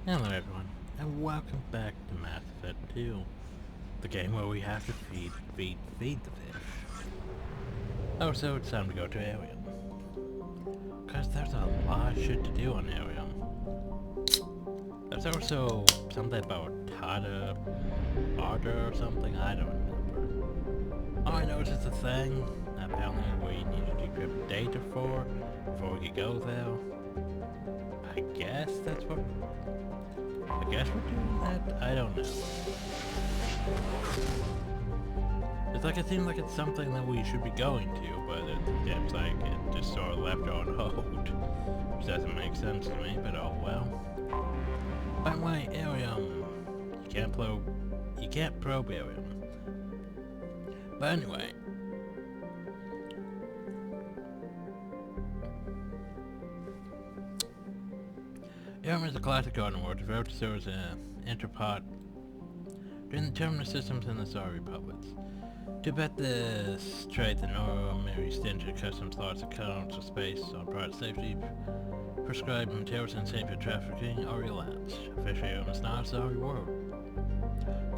Hello everyone, and welcome back to Mass Effect 2, the game where we have to feed the fish. Oh, so it's time to go to Arium. Cause there's a lot of shit to do on Arium. There's also something about Tata Arder or something, I don't remember. All I know is it's a thing, apparently we need to decrypt data before we could go there. I guess we're doing that? I don't know. It's like it seems like it's something that we should be going to, but it seems like it just sort of left on hold. Which doesn't make sense to me, but oh well. By the way, Arium. You can't probe Arium. But anyway. Arium is a classic garden world devoted to serve as an interpot during the terminal systems in the Tsar Republics. To bet this trade the normally stingy customs laws accounts of space on product safety, prescribed materials and safer trafficking are relaxed. Officially, Arium is not a sorry world.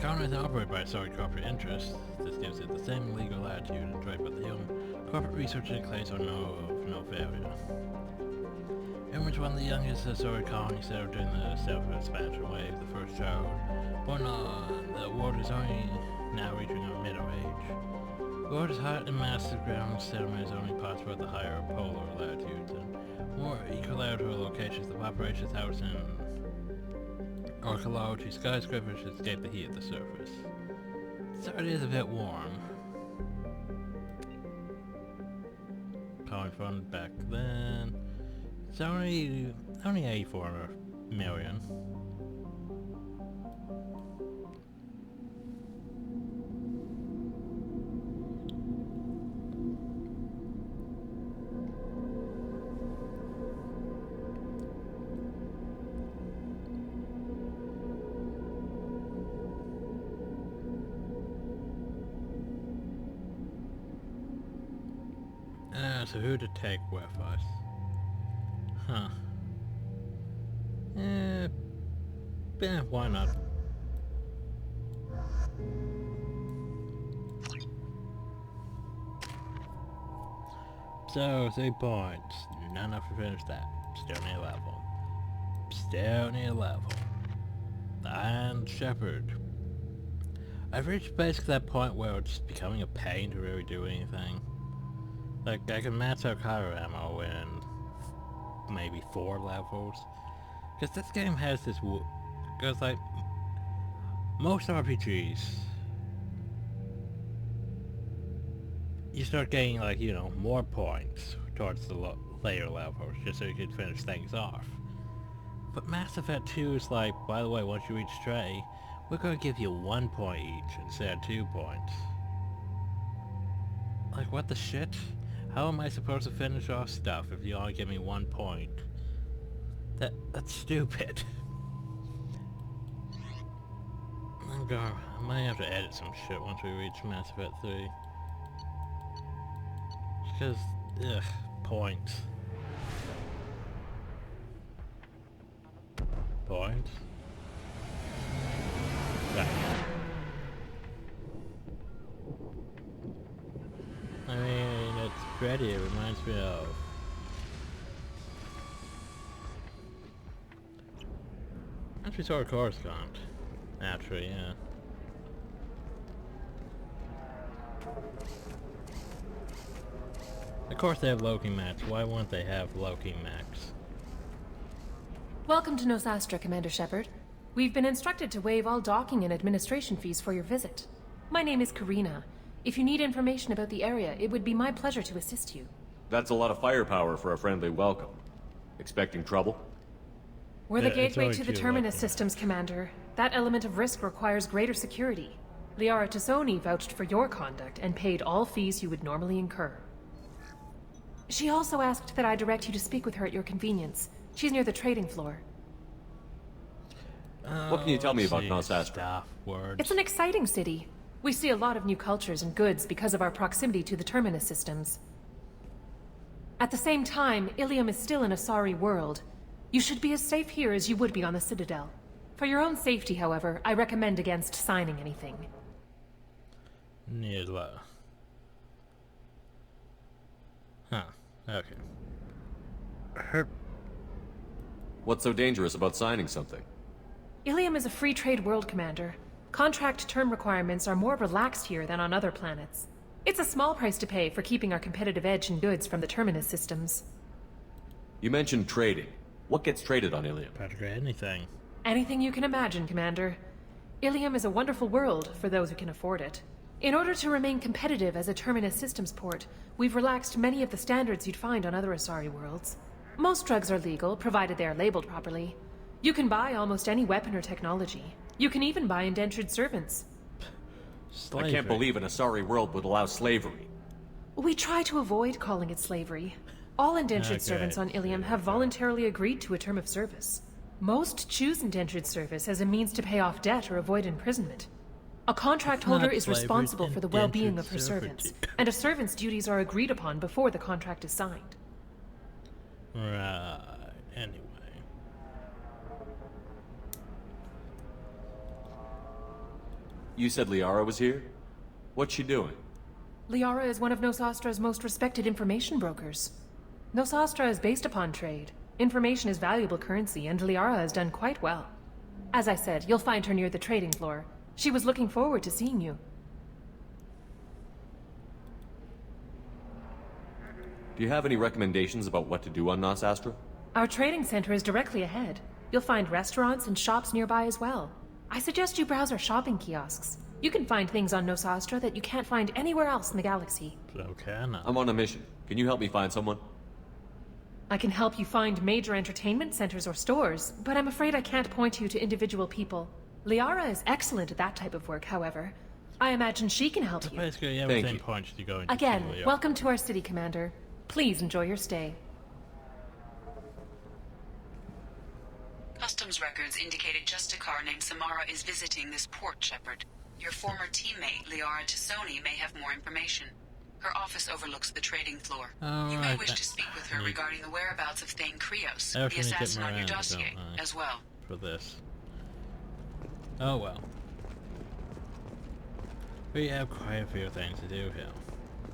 Colonies are operated by sorry corporate interests. This gives it the same legal attitude and trade with the corporate research and claims are no failure. Arium was one of the youngest Sorry colonies settled during the self-expansion wave, the first child. Born on the world is only now reaching a middle age. The world is hot and massive ground settlement is only possible at the higher polar latitudes and more equilateral locations. The population's house and archaeology skyscrapers escape the heat of the surface. So it is a bit warm. Calling from back then. It's only 84 million. So who to take with us? Huh. Why not? So, 3 points. Not enough to finish that. Still need a level. And Shepard. I've reached basically that point where it's becoming a pain to really do anything. Like, I can max out Kyro ammo in maybe 4 levels. Because this game has this... Because, like, most RPGs, you start getting, like, you know, more points towards the later levels, just so you can finish things off. But Mass Effect 2 is like, by the way, once you reach Trey, we're going to give you 1 point each instead of 2 points. Like, what the shit? How am I supposed to finish off stuff if you only give me 1 point? That's stupid. Oh god, I might have to edit some shit once we reach Mass Effect 3. Because, ugh, points. Points? Back. I mean, it's pretty, it reminds me of... Actually saw a Coruscant. Actually, yeah. Of course they have Loki Max, why wouldn't they have Loki Max? Welcome to Nosastra, Commander Shepard. We've been instructed to waive all docking and administration fees for your visit. My name is Karina. If you need information about the area, it would be my pleasure to assist you. That's a lot of firepower for a friendly welcome. Expecting trouble? We're the Yeah, it's gateway only to the two Terminus left. systems, Commander. That element of risk requires greater security. Liara Tassoni vouched for your conduct and paid all fees you would normally incur. She also asked that I direct you to speak with her at your convenience. She's near the trading floor. What can you tell me about Let's see, Nosastra? Staff words. It's an exciting city. We see a lot of new cultures and goods because of our proximity to the Terminus systems. At the same time, Ilium is still an Asari world. You should be as safe here as you would be on the Citadel. For your own safety, however, I recommend against signing anything. Nila. Huh. Okay. What's so dangerous about signing something? Ilium is a free trade world, Commander. Contract term requirements are more relaxed here than on other planets. It's a small price to pay for keeping our competitive edge in goods from the Terminus systems. You mentioned trading. What gets traded on Ilium? Practically anything. Anything you can imagine, Commander. Ilium is a wonderful world for those who can afford it. In order to remain competitive as a Terminus systems port, we've relaxed many of the standards you'd find on other Asari worlds. Most drugs are legal, provided they are labeled properly. You can buy almost any weapon or technology. You can even buy indentured servants. Slavery. I can't believe an Asari world would allow slavery. We try to avoid calling it slavery. All indentured servants on Ilium have voluntarily agreed to a term of service. Most choose indentured service as a means to pay off debt or avoid imprisonment. A contract holder is responsible for the well-being of her servants, and a servant's duties are agreed upon before the contract is signed. Right. Anyway. You said Liara was here? What's she doing? Liara is one of Nosastra's most respected information brokers. Nosastra is based upon trade. Information is valuable currency, and Liara has done quite well. As I said, you'll find her near the trading floor. She was looking forward to seeing you. Do you have any recommendations about what to do on Nosastra? Our trading center is directly ahead. You'll find restaurants and shops nearby as well. I suggest you browse our shopping kiosks. You can find things on Nosastra that you can't find anywhere else in the galaxy. Okay, no. I'm on a mission. Can you help me find someone? I can help you find major entertainment centers or stores, but I'm afraid I can't point you to individual people. Liara is excellent at that type of work, however. I imagine she can help you. Basically, Thank everything you. points to going to Again, Julia. welcome to our city, Commander. Please enjoy your stay. Customs records indicated just a car named Samara is visiting this port, Shepard. Your former teammate, Liara Tassoni, may have more information. Her office overlooks the trading floor. You may wish to speak with her regarding the whereabouts of Thane Krios, the assassin on your dossier, as well. For this. Oh well. We have quite a few things to do here.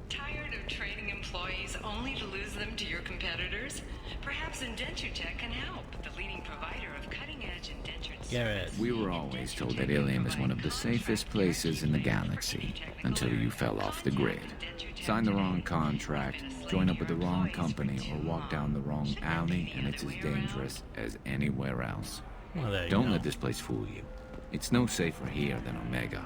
Tired of training employees only to lose them to your competitors? Perhaps Indenture Tech can help, the leading provider of cutting-edge indentured Garrett. We were always told that Ilium is one of the safest places in the galaxy, until you fell off the grid. Sign the wrong contract, join up with the wrong company, or walk down the wrong alley, and it's as dangerous as anywhere else. Well, there you Don't go. let this place fool you. It's no safer here than Omega.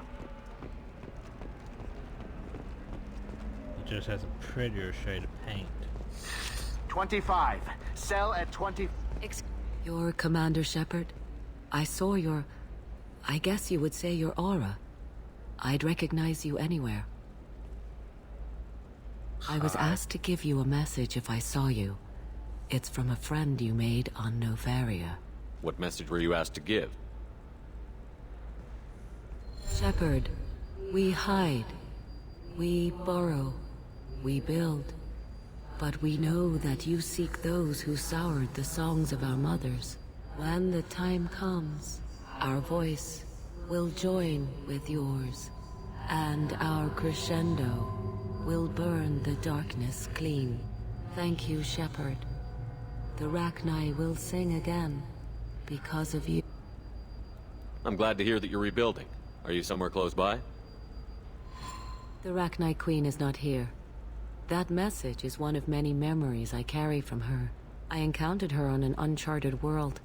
It just has a prettier shade of paint. 25. Sell at 20. You're Commander Shepard? I saw your... I guess you would say your aura. I'd recognize you anywhere. I was asked to give you a message if I saw you. It's from a friend you made on Novaria. What message were you asked to give? Shepard, we hide. We borrow. We build. But we know that you seek those who soured the songs of our mothers. When the time comes, our voice will join with yours, and our crescendo will burn the darkness clean. Thank you, Shepard. The Rachni will sing again because of you. I'm glad to hear that you're rebuilding. Are you somewhere close by? The Rachni Queen is not here. That message is one of many memories I carry from her. I encountered her on an uncharted world.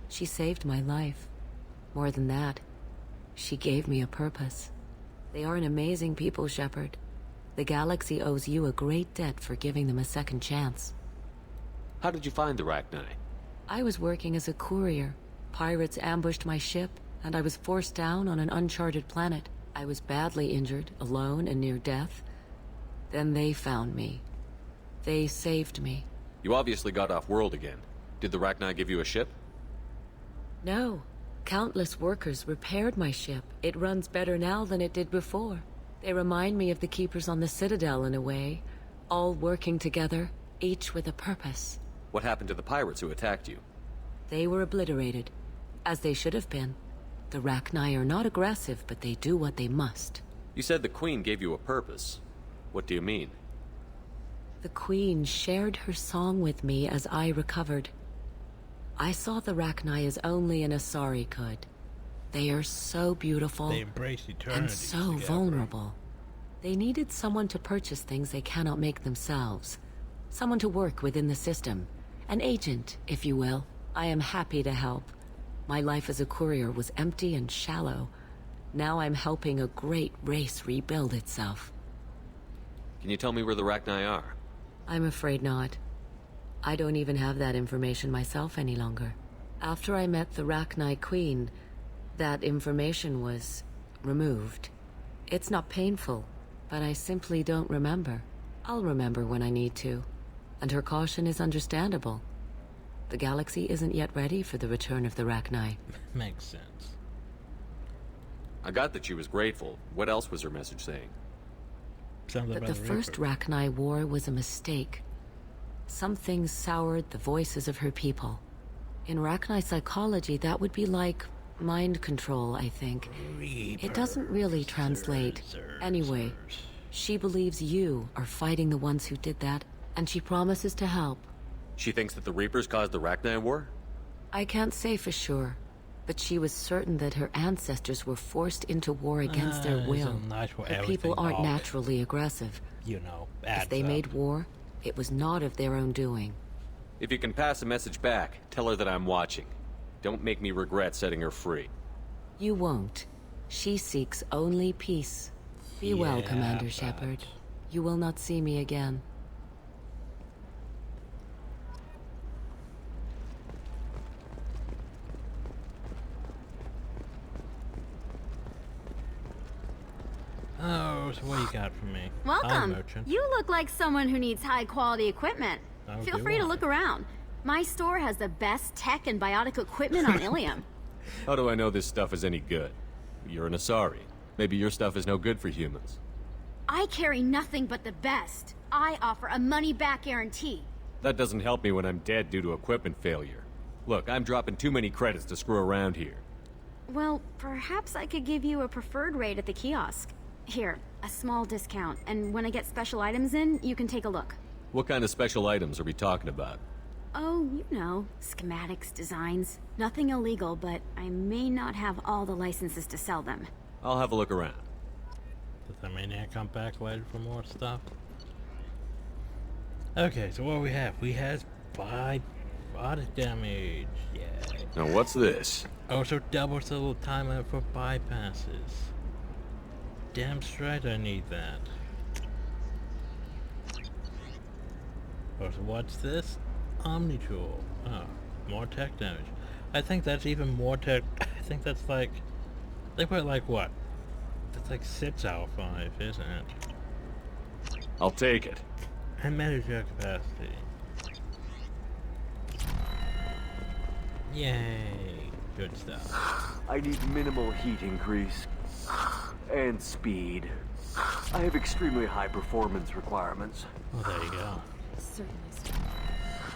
She saved my life. More than that, she gave me a purpose. They are an amazing people, Shepard. The galaxy owes you a great debt for giving them a second chance. How did you find the Rachni? I was working as a courier. Pirates ambushed my ship, and I was forced down on an uncharted planet. I was badly injured, alone and near death. Then they found me. They saved me. You obviously got off world again. Did the Rachni give you a ship? No. Countless workers repaired my ship. It runs better now than it did before. They remind me of the Keepers on the Citadel in a way. All working together, each with a purpose. What happened to the pirates who attacked you? They were obliterated, as they should have been. The Rachni are not aggressive, but they do what they must. You said the Queen gave you a purpose. What do you mean? The Queen shared her song with me as I recovered. I saw the Rachni as only an Asari could. They are so beautiful They embrace eternity and so together. vulnerable. They needed someone to purchase things they cannot make themselves. Someone to work within the system. An agent, if you will. I am happy to help. My life as a courier was empty and shallow. Now I'm helping a great race rebuild itself. Can you tell me where the Rachni are? I'm afraid not. I don't even have that information myself any longer. After I met the Rachni Queen, that information was removed. It's not painful, but I simply don't remember. I'll remember when I need to. And her caution is understandable. The galaxy isn't yet ready for the return of the Rachni. Makes sense. I got that she was grateful. What else was her message saying? Something But about the the first Reaper. Rachni war was a mistake. Some things soured the voices of her people. In Rachni psychology, that would be like mind control, I think. It doesn't really translate. Anyway, she believes you are fighting the ones who did that, and she promises to help. She thinks that the Reapers caused the Rachni War? I can't say for sure, but she was certain that her ancestors were forced into war against their It's will. a nice way Her people everything aren't all, naturally aggressive. you know, If adds they up. made war, it was not of their own doing. If you can pass a message back, tell her that I'm watching. Don't make me regret setting her free. You won't. She seeks only peace. Be well, Yeah, Commander but- Shepard. You will not see me again. Oh, so what you got for me? I'm Welcome. merchant. You look like someone who needs high-quality equipment. Oh, Feel do free to I? look around. My store has the best tech and biotic equipment on Ilium. How do I know this stuff is any good? You're an Asari. Maybe your stuff is no good for humans. I carry nothing but the best. I offer a money-back guarantee. That doesn't help me when I'm dead due to equipment failure. Look, I'm dropping too many credits to screw around here. Well, perhaps I could give you a preferred rate at the kiosk. Here, a small discount, and when I get special items in, you can take a look. What kind of special items are we talking about? Oh, you know, schematics, designs. Nothing illegal, but I may not have all the licenses to sell them. I'll have a look around. Does that maniac come back later for more stuff? Okay, so what we have? We have 5 body damage. Yeah. Now what's this? Also doubles the little time limit for bypasses. Damn straight I need that. Also, what's this? Omni tool. Oh, more tech damage. I think that's even more tech. I think that's like... They put like what? That's like 6 out of 5, isn't it? I'll take it. And manage your capacity. Yay. Good stuff. I need minimal heat increase. And speed. I have extremely high performance requirements. Well, there you go. Certainly.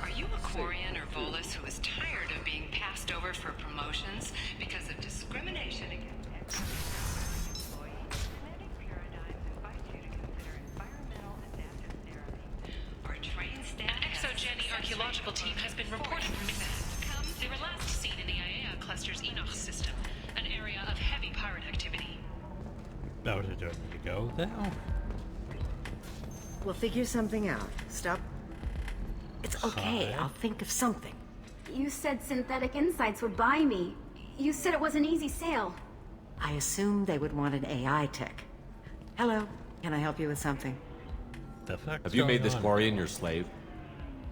Are you a Quarian or Volus who is tired of being passed over for promotions because of discrimination against employees? Genetic paradigms invite you to consider environmental adaptive therapy. Our trained staff. An exogeny archaeological team has been reported from Exodus. They were last seen in the Iaea cluster's Enoch system, an area of heavy pirate activity. Oh, did you want me to go there? We'll figure something out. Stop. It's okay. Hi. I'll think of something. You said Synthetic Insights would buy me. You said it was an easy sale. I assumed they would want an AI tech. Hello. Can I help you with something? The fuck? Have you made this Quarian your slave?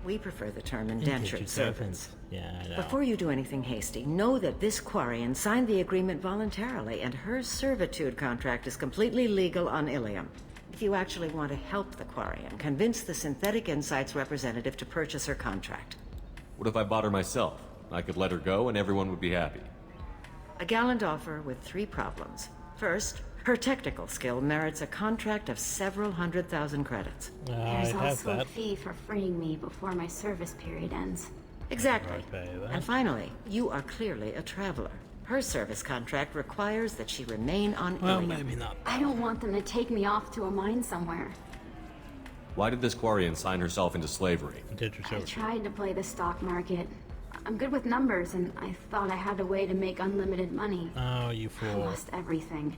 We prefer the term indentured servants. Yeah, I know. Before you do anything hasty, know that this Quarian signed the agreement voluntarily, and her servitude contract is completely legal on Ilium. If you actually want to help the Quarian, convince the Synthetic Insights representative to purchase her contract. What if I bought her myself? I could let her go and everyone would be happy. A gallant offer with 3 problems. First, her technical skill merits a contract of several 100,000 credits. I There's have also that. a fee for freeing me before my service period ends. Exactly. RePlay, And finally, you are clearly a traveler. Her service contract requires that she remain on Well, Ilium. maybe not. I don't want them to take me off to a mine somewhere. Why did this Quarian sign herself into slavery? I tried to play the stock market. I'm good with numbers, and I thought I had a way to make unlimited money. Oh, you I fool. lost everything.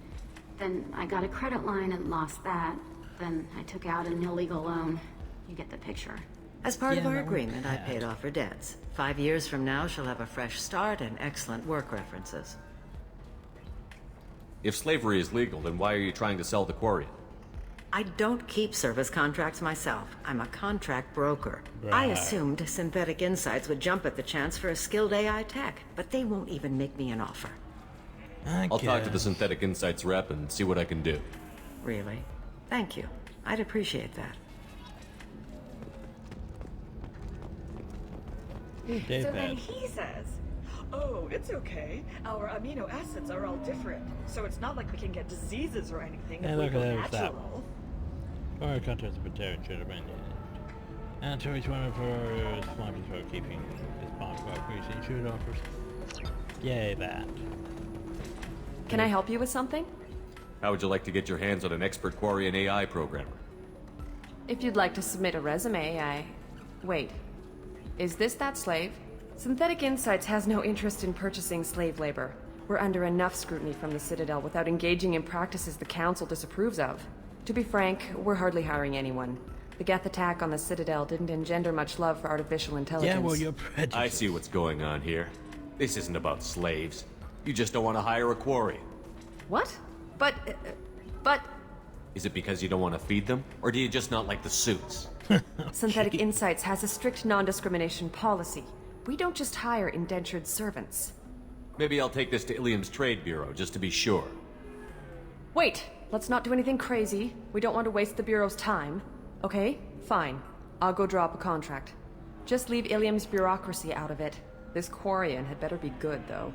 Then I got a credit line and lost that. Then I took out an illegal loan. You get the picture. As part of our agreement, I paid off her debts. 5 years from now, she'll have a fresh start and excellent work references. If slavery is legal, then why are you trying to sell the Quarian? I don't keep service contracts myself. I'm a contract broker. I assumed Synthetic Insights would jump at the chance for a skilled AI tech, but they won't even make me an offer. I'll talk to the Synthetic Insights rep and see what I can do. Really? Thank you. I'd appreciate that. So then he says, oh, it's okay. Our amino acids are all different. So it's not like we can get diseases or anything if we go natural. Our contents of vegetarian should have been and so each one of our sponsors for keeping this bond while increasing shoot offers. Yay, that. Can I help you with something? How would you like to get your hands on an expert Quarian AI programmer? If you'd like to submit a resume, Wait. Is this that slave? Synthetic Insights has no interest in purchasing slave labor. We're under enough scrutiny from the Citadel without engaging in practices the Council disapproves of. To be frank, we're hardly hiring anyone. The Geth attack on the Citadel didn't engender much love for artificial intelligence. Yeah, well, you're prejudiced. I see what's going on here. This isn't about slaves. You just don't want to hire a Quarian. What? But... Is it because you don't want to feed them? Or do you just not like the suits? Synthetic Insights has a strict non-discrimination policy. We don't just hire indentured servants. Maybe I'll take this to Ilium's Trade Bureau, just to be sure. Wait! Let's not do anything crazy. We don't want to waste the Bureau's time. Okay? Fine. I'll go draw up a contract. Just leave Ilium's bureaucracy out of it. This Quarian had better be good, though.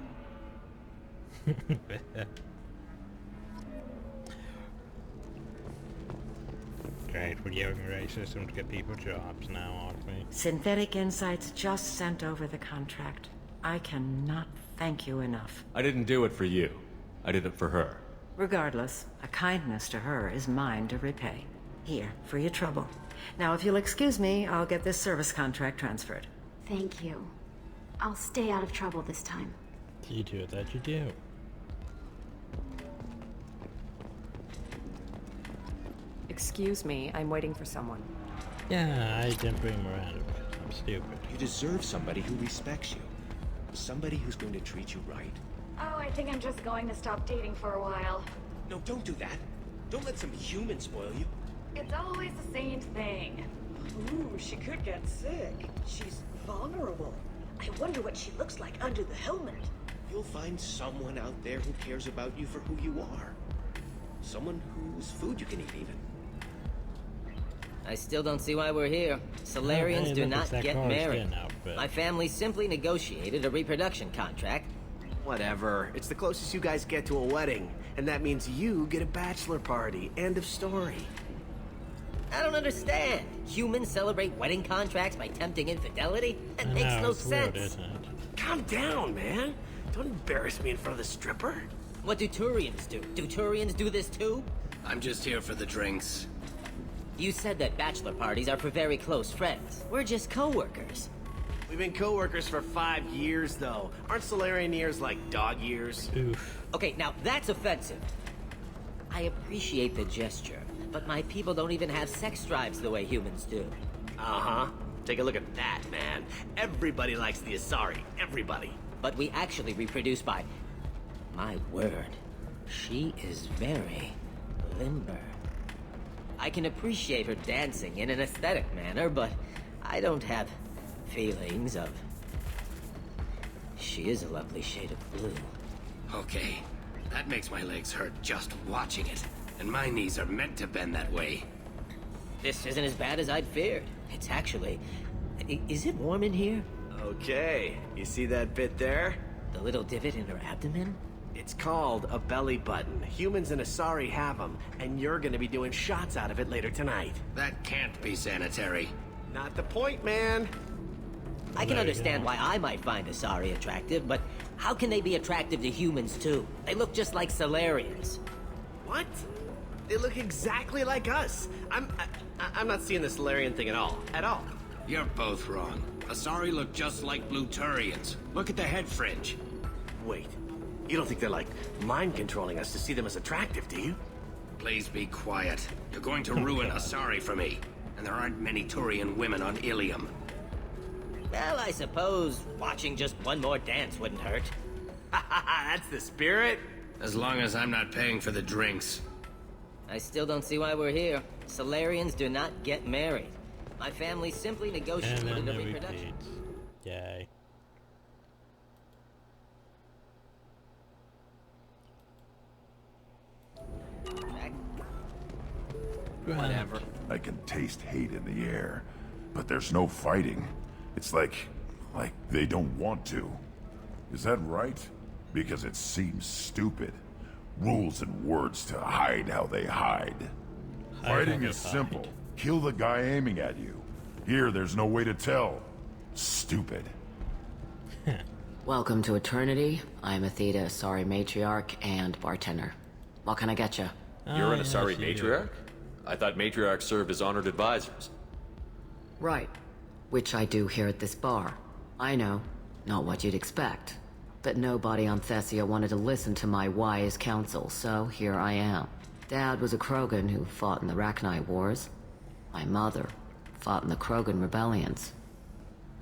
Great, we're using a system to get people jobs now, aren't we? Synthetic Insights just sent over the contract. I cannot thank you enough. I didn't do it for you. I did it for her. Regardless, a kindness to her is mine to repay. Here, for your trouble. Now, if you'll excuse me, I'll get this service contract transferred. Thank you. I'll stay out of trouble this time. You do that, you do. Excuse me, I'm waiting for someone. Yeah, I didn't bring him around because I'm stupid. You deserve somebody who respects you. Somebody who's going to treat you right. Oh, I think I'm just going to stop dating for a while. No, don't do that. Don't let some human spoil you. It's always the same thing. Ooh, she could get sick. She's vulnerable. I wonder what she looks like under the helmet. You'll find someone out there who cares about you for who you are. Someone whose food you can eat, even. I still don't see why we're here. Solarians do not get married. My family simply negotiated a reproduction contract. Whatever. It's the closest you guys get to a wedding. And that means you get a bachelor party. End of story. I don't understand. Humans celebrate wedding contracts by tempting infidelity? That makes no sense. Weird, isn't it? Calm down, man. Don't embarrass me in front of the stripper. What do Turians do? Do Turians do this too? I'm just here for the drinks. You said that bachelor parties are for very close friends. We're just co-workers. We've been co-workers for 5 years, though. Aren't Solarian years like dog years? Oof. Okay, now that's offensive. I appreciate the gesture, but my people don't even have sex drives the way humans do. Uh-huh. Take a look at that, man. Everybody likes the Asari. Everybody. But we actually reproduce by... My word. She is very limber. I can appreciate her dancing in an aesthetic manner, but I don't have feelings of... She is a lovely shade of blue. Okay. That makes my legs hurt just watching it. And my knees are meant to bend that way. This isn't as bad as I'd feared. It's actually... Is it warm in here? Okay. You see that bit there? The little divot in her abdomen? It's called a belly button. Humans and Asari have them, and you're gonna be doing shots out of it later tonight. That can't be sanitary. Not the point, man. I can understand why I might find Asari attractive, but how can they be attractive to humans too? They look just like Solarians. What? They look exactly like us. I'm not seeing the Solarian thing at all. At all. You're both wrong. Asari look just like Blue Turians. Look at the head fringe. Wait. You don't think they're like mind controlling us to see them as attractive, do you? Please be quiet. You're going to ruin Asari for me. And there aren't many Turian women on Ilium. Well, I suppose watching just one more dance wouldn't hurt. That's the spirit. As long as I'm not paying for the drinks. I still don't see why we're here. Solarians do not get married. My family simply negotiated a reproduction. Yay. Whatever. I can taste hate in the air, but there's no fighting. It's like they don't want to. Is that right? Because it seems stupid. Rules and words to hide how they hide. Fighting is simple. Kill the guy aiming at you. Here, there's no way to tell. Stupid. Welcome to Eternity. I'm Athena, Asari matriarch and bartender. What can I get you? You're an Asari matriarch? I thought matriarchs served as honored advisors. Right. Which I do here at this bar. I know. Not what you'd expect. But nobody on Thessia wanted to listen to my wise counsel, so here I am. Dad was a Krogan who fought in the Rachni Wars. My mother fought in the Krogan rebellions.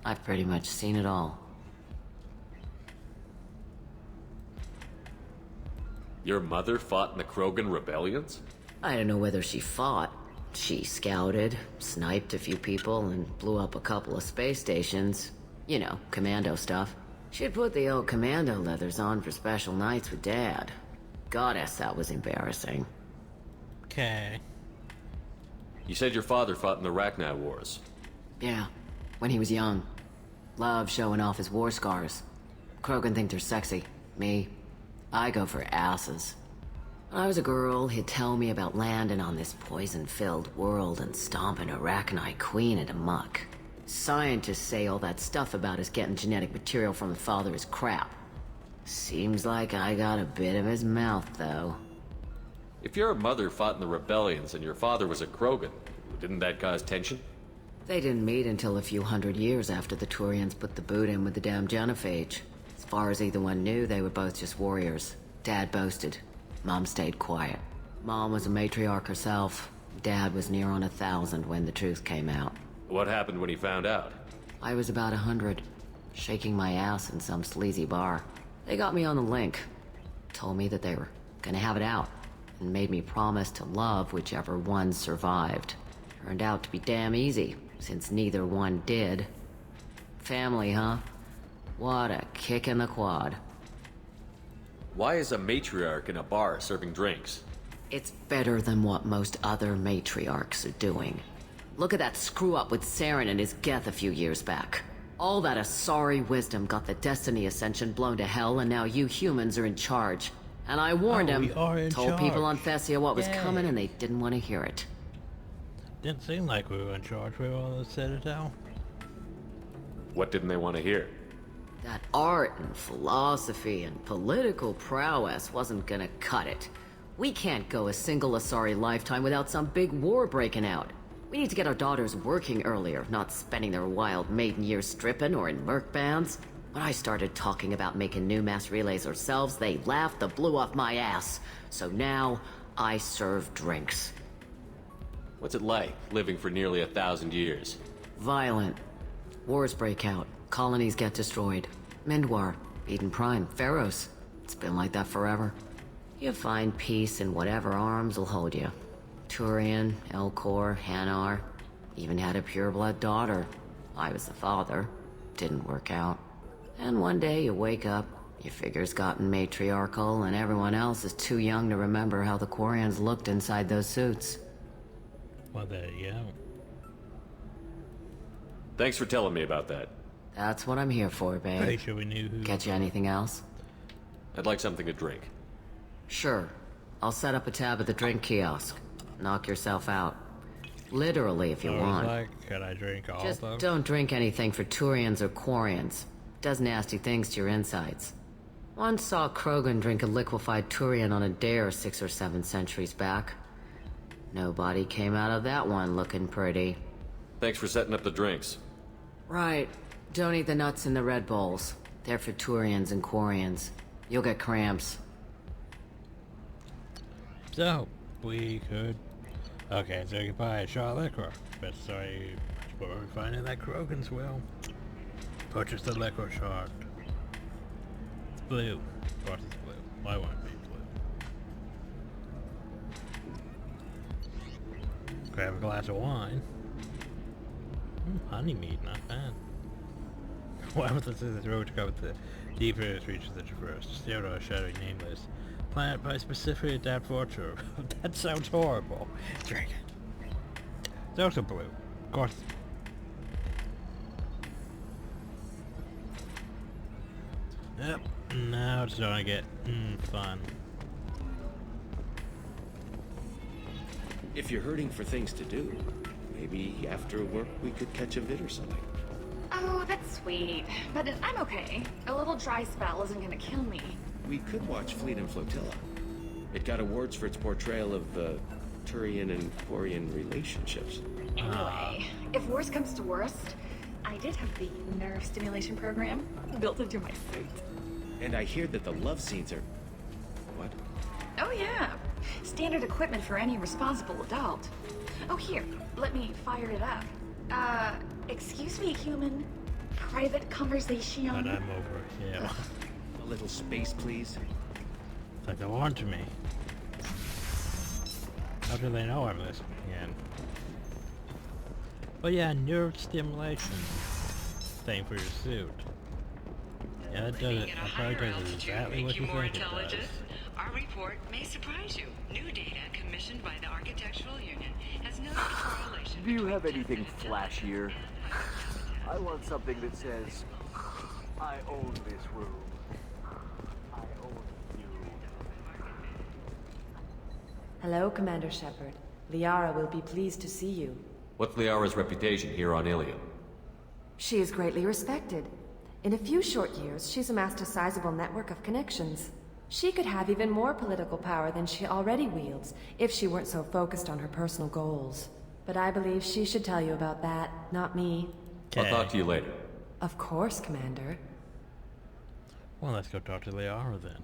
I've pretty much seen it all. Your mother fought in the Krogan rebellions? I don't know whether she fought. She scouted, sniped a few people, and blew up a couple of space stations. You know, commando stuff. She'd put the old commando leathers on for special nights with Dad. Goddess, that was embarrassing. Okay. You said your father fought in the Rachni Wars. Yeah, when he was young. Loved showing off his war scars. Krogan think they're sexy. Me, I go for asses. When I was a girl, he'd tell me about landing on this poison-filled world and stomping a Rachni queen into muck. Scientists say all that stuff about us getting genetic material from the father is crap. Seems like I got a bit of his mouth, though. If your mother fought in the rebellions and your father was a Krogan, didn't that cause tension? They didn't meet until a few hundred years after the Turians put the boot in with the damn genophage. As far as either one knew, they were both just warriors. Dad boasted. Mom stayed quiet. Mom was a matriarch herself. Dad was near on 1,000 when the truth came out. What happened when he found out? I was about 100, shaking my ass in some sleazy bar. They got me on the link. Told me that they were gonna have it out, and made me promise to love whichever one survived. Turned out to be damn easy, since neither one did. Family, huh? What a kick in the quad. Why is a matriarch in a bar serving drinks? It's better than what most other matriarchs are doing. Look at that screw-up with Saren and his Geth a few years back. All that Asari wisdom got the Destiny Ascension blown to hell, and now you humans are in charge. And I warned him, told people on Thessia what was coming, and they didn't want to hear it. Didn't seem like we were in charge. We were on the Citadel. What didn't they want to hear? That art and philosophy and political prowess wasn't gonna cut it. We can't go a single Asari lifetime without some big war breaking out. We need to get our daughters working earlier, not spending their wild maiden years stripping or in merc bands. When I started talking about making new mass relays ourselves, they laughed the blue off my ass. So now, I serve drinks. What's it like, living for nearly 1,000 years? Violent. Wars break out. Colonies get destroyed. Mindwar, Eden Prime, Pharaohs. It's been like that forever. You find peace in whatever arms will hold you. Turian, Elcor, Hanar. Even had a pureblood daughter. I was the father. Didn't work out. And one day you wake up, your figure's gotten matriarchal, and everyone else is too young to remember how the Quarians looked inside those suits. Well, there you go. Thanks for telling me about that. That's what I'm here for, babe. Pretty sure we knew who. Get you anything else? I'd like something to drink. Sure. I'll set up a tab at the drink kiosk. Knock yourself out. Literally, if you want. Could I drink all Just those? don't drink anything for Turians or Quarians. Does nasty things to your insides. Once saw Krogan drink a liquefied Turian on a dare 6 or 7 centuries back. Nobody came out of that one looking pretty. Thanks for setting up the drinks. Right. Don't eat the nuts in the Red Bulls. They're for Turians and Quarians. You'll get cramps. So, we could... Okay, so you can buy a shot of liquor. But sorry, what we're finding that Krogan's will. Purchase the liquor shot. It's blue. Of course it's blue. Why won't it be blue? Grab a glass of wine. Honey meat, not bad. Why was this the road to go with the deeper reaches that traverse? Steer to a shadowy nameless planet by specifically adapt fortune. That sounds horrible. Drink it. It's also blue. Of course. Yep. Now it's starting to get fun. If you're hurting for things to do, maybe after work we could catch a vid or something. Oh, that's sweet. But I'm okay. A little dry spell isn't gonna kill me. We could watch Fleet and Flotilla. It got awards for its portrayal of Turian and Quarian relationships. Anyway, if worst comes to worst, I did have the nerve stimulation program built into my suit. And I hear that the love scenes are... What? Oh yeah. Standard equipment for any responsible adult. Oh here, let me fire it up. Excuse me, human. Private conversation. But I'm over, yeah. A little space, please. It's like they want to me. How do they know I'm listening again? But yeah, nerve stimulation thing for your suit. Yeah, it does it. It probably does exactly what you think it does. Our report may surprise you. New data commissioned by the Architectural Union has noted a correlation. Do you have anything flashier? I want something that says, I own this room. I own you. Hello, Commander Shepard. Liara will be pleased to see you. What's Liara's reputation here on Ilium? She is greatly respected. In a few short years, she's amassed a sizable network of connections. She could have even more political power than she already wields if she weren't so focused on her personal goals. But I believe she should tell you about that, not me. I'll talk to you later. Of course, Commander. Well, let's go talk to Liara then.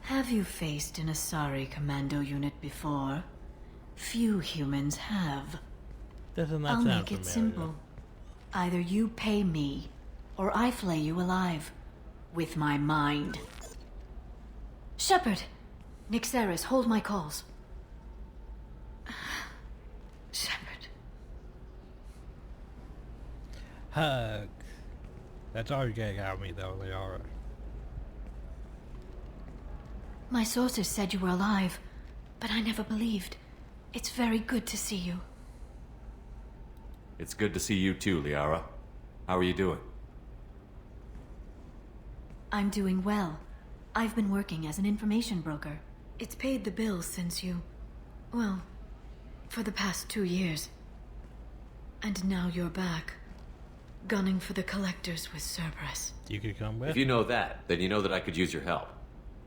Have you faced an Asari commando unit before? Few humans have. Doesn't that I'll sound make it familiar? simple. Either you pay me, or I flay you alive. With my mind. Shepard! Nixeris, hold my calls. Shepard. Hug. That's all you're getting out of me though, Liara. My sources said you were alive, but I never believed. It's very good to see you. It's good to see you too, Liara. How are you doing? I'm doing well. I've been working as an information broker. It's paid the bills since you... well, for the past 2 years. And now you're back, gunning for the collectors with Cerberus. You could come with. If you know that, then you know that I could use your help.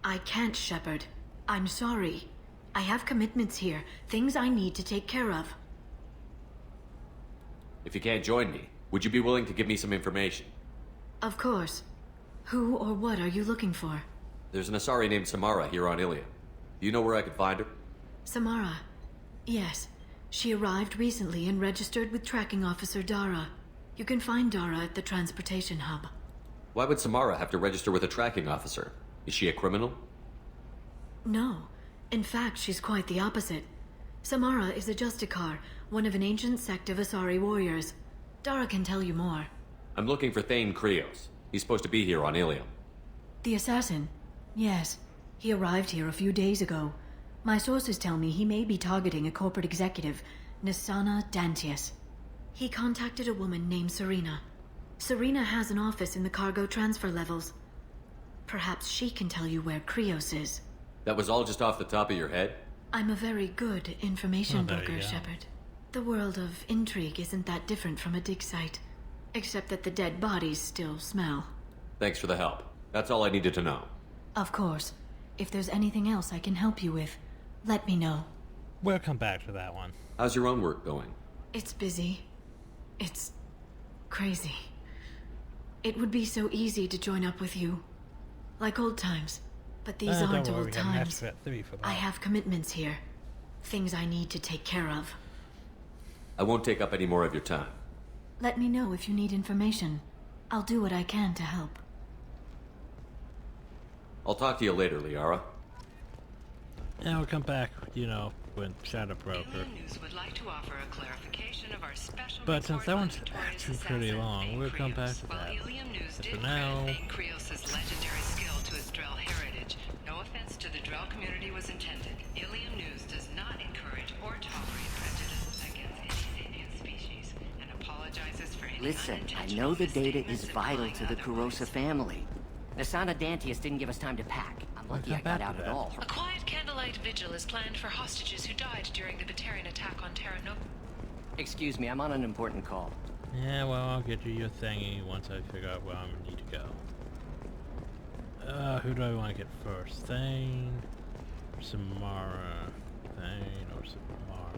I can't, Shepard. I'm sorry. I have commitments here, things I need to take care of. If you can't join me, would you be willing to give me some information? Of course. Who or what are you looking for? There's an Asari named Samara here on Ilium. Do you know where I could find her? Samara. Yes. She arrived recently and registered with Tracking Officer Dara. You can find Dara at the transportation hub. Why would Samara have to register with a tracking officer? Is she a criminal? No. In fact, she's quite the opposite. Samara is a Justicar, one of an ancient sect of Asari warriors. Dara can tell you more. I'm looking for Thane Krios. He's supposed to be here on Ilium. The assassin? Yes. He arrived here a few days ago. My sources tell me he may be targeting a corporate executive, Nisana Dantius. He contacted a woman named Serena. Serena has an office in the cargo transfer levels. Perhaps she can tell you where Krios is. That was all just off the top of your head? I'm a very good information broker, Shepard. The world of intrigue isn't that different from a dig site, except that the dead bodies still smell. Thanks for the help. That's all I needed to know. Of course. If there's anything else I can help you with, let me know. We'll come back to that one. How's your own work going? It's busy. It's crazy. It would be so easy to join up with you. Like old times. But these aren't old times. I have commitments here. Things I need to take care of. I won't take up any more of your time. Let me know if you need information. I'll do what I can to help. I'll talk to you later, Liara. Yeah, we'll come back, you know, when Shadow Broker. Would like to offer a clarification of our special But since that one's actually pretty long, we'll come back to that. But for now... Krios' legendary skill to his Drell heritage. No offense to the Drell community was intended. Ilium News does not encourage or tolerate prejudice against any sentient species, and apologizes for any Listen, I know the data is vital to the Kurosa family. Nasana Dantius didn't give us time to pack. I'm lucky I got out at all. A quiet candlelight vigil is planned for hostages who died during the Batarian attack on Terra Nova. Excuse me, I'm on an important call. Yeah, well, I'll get you your thingy once I figure out where I'm gonna need to go. Who do I want to get first? Thane, or Samara? Thane or Samara?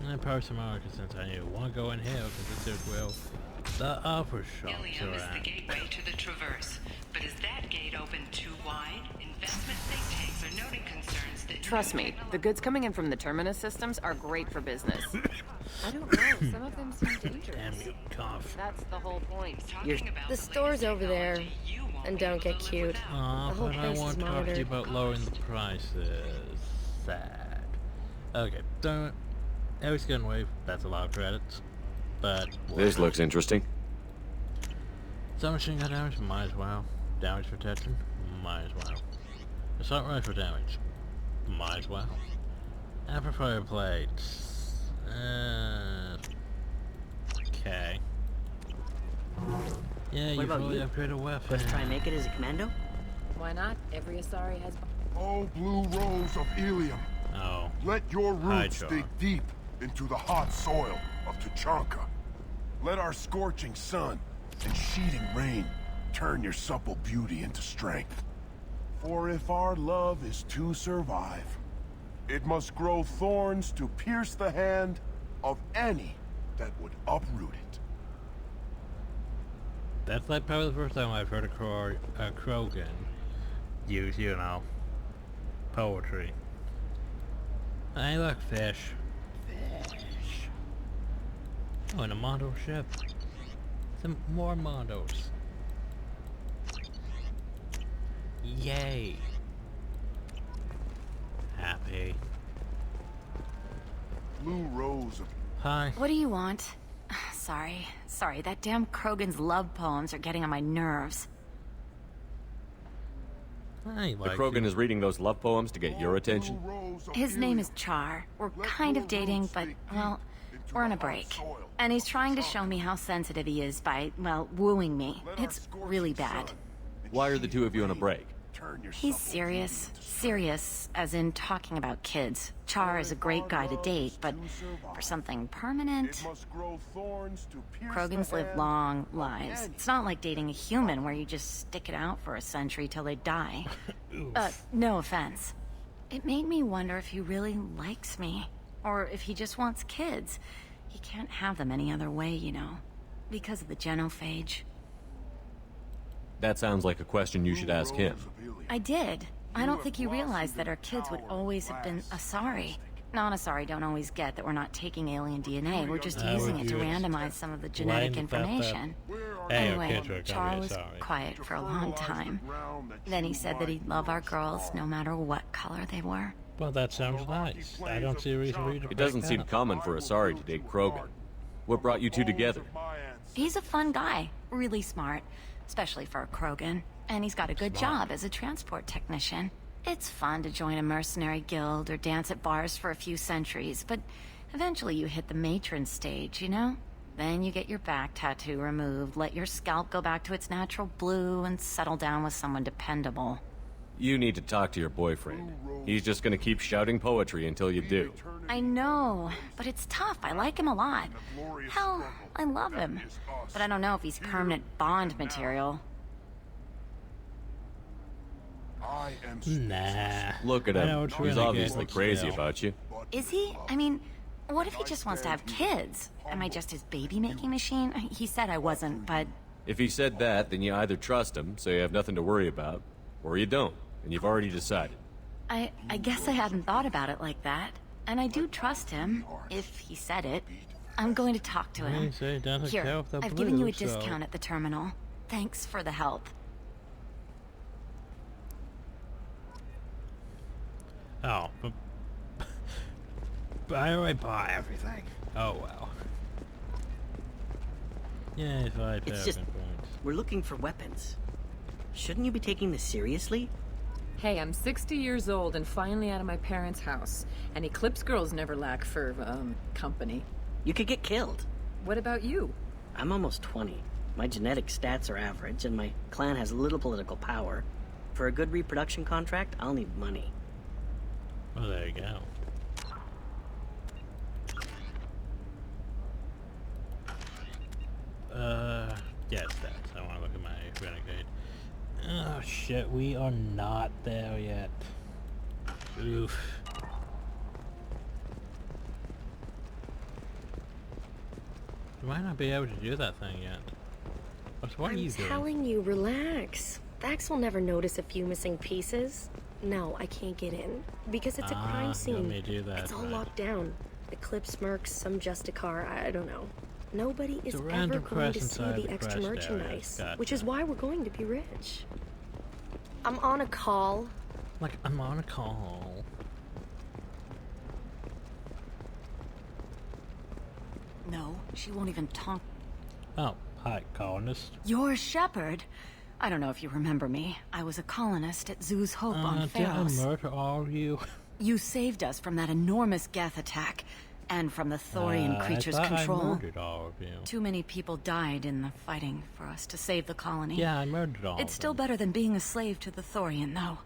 And probably Samara, because since I want to go in here, because this is where the upper shops Ilium are is the at. gateway to the Traverse, but is that gate open too wide? Investment think tanks are noting concerns that... Trust me, the goods coming in from the Terminus systems are great for business. I don't know, some of them seem dangerous. Damn you, cough. That's the whole point. The store's over there. And don't get cute. Aw, The whole but I place want is to talk to you monitored. about lowering the prices. Sad. Okay, don't... Eric's getting away, that's a lot of credits. But... This looks interesting. Submachine gun damage? Might as well. Damage protection? Might as well. Assault rifle damage? Might as well. Amplifier plates? Okay. Yeah, What you about fully you? upgrade a weapon. Let's try and make it as a commando? Why not? Every Asari has... Oh, blue rose of Ilium. Oh. Let your roots John. dig deep into the hot soil of Tuchanka. Let our scorching sun and sheeting rain turn your supple beauty into strength. For if our love is to survive, it must grow thorns to pierce the hand of any that would uproot it. That's like probably the first time I've heard a Krogan use, you know, poetry. Hey, look, fish. Fish. Oh, and a Mondo ship. Some more Mondos. Yay. Happy. Blue rose of... Hi. What do you want? Sorry, that damn Krogan's love poems are getting on my nerves. The Krogan is reading those love poems to get your attention? His name is Char. We're kind of dating, but, well, we're on a break. And he's trying to show me how sensitive he is by, well, wooing me. It's really bad. Why are the two of you on a break? He's serious. Serious, as in talking about kids. Char is a great guy to date, but for something permanent... Krogans live long lives. It's not like dating a human where you just stick it out for a century till they die. No offense. It made me wonder if he really likes me. Or if he just wants kids. He can't have them any other way, you know. Because of the genophage. That sounds like a question you should ask him. I did. I don't think you realized that our kids would always have been Asari. Non-Asari don't always get that we're not taking alien DNA. We're just using it to randomize some of the genetic information. Anyway, Char was quiet for a long time. Then he said that he'd love our girls no matter what color they were. Well, that sounds nice. I don't see a reason for you to It doesn't break seem that. common for Asari to date Krogan. What brought you two together? He's a fun guy. Really smart. Especially for a Krogan. And he's got a good job as a transport technician. It's fun to join a mercenary guild or dance at bars for a few centuries, but eventually you hit the matron stage, you know? Then you get your back tattoo removed, let your scalp go back to its natural blue, and settle down with someone dependable. You need to talk to your boyfriend. He's just gonna keep shouting poetry until you do. I know, but it's tough. I like him a lot. Hell, I love him. But I don't know if he's permanent Bond material. Nah. Look at him. He's really obviously good. crazy about you. Is he? I mean, what if he just wants to have kids? Am I just his baby-making machine? He said I wasn't, but... If he said that, then you either trust him, so you have nothing to worry about, or you don't, and you've already decided. I guess I hadn't thought about it like that. And I do trust him, if he said it. I'm going to talk to him. Here, I've given you a discount at the terminal. Thanks for the help. Oh, but I already bought everything. Oh well. Yeah, 5 It's just, points. we're looking for weapons. Shouldn't you be taking this seriously? Hey, I'm 60 years old and finally out of my parents' house. And Eclipse girls never lack for, company. You could get killed. What about you? I'm almost 20. My genetic stats are average, and my clan has little political power. For a good reproduction contract, I'll need money. Well, there you go. Yes, that's. I want to look at my renegade. Oh shit, we are not there yet. Oof. You might not be able to do that thing yet. What are you doing? I'm telling you, relax. Vax will never notice a few missing pieces. No, I can't get in. Because it's a crime scene. You want me to do that, it's all right. locked down. Eclipse mercs, some Justicar, I don't know. Nobody is a ever random going to crash see inside the the extra crashed area. merchandise. Gotcha. Which is why we're going to be rich. I'm on a call. Like, I'm on a call. No, she won't even talk. Oh, hi, colonist. You're Shepard. I don't know if you remember me. I was a colonist at Zoo's Hope on Did I Pharos. murder all of you? You saved us from that enormous Geth attack, and from the Thorian creature's I thought control. I murdered all of you. Too many people died in the fighting for us to save the colony. Yeah, I murdered all It's of still better than being a slave to the Thorian, though.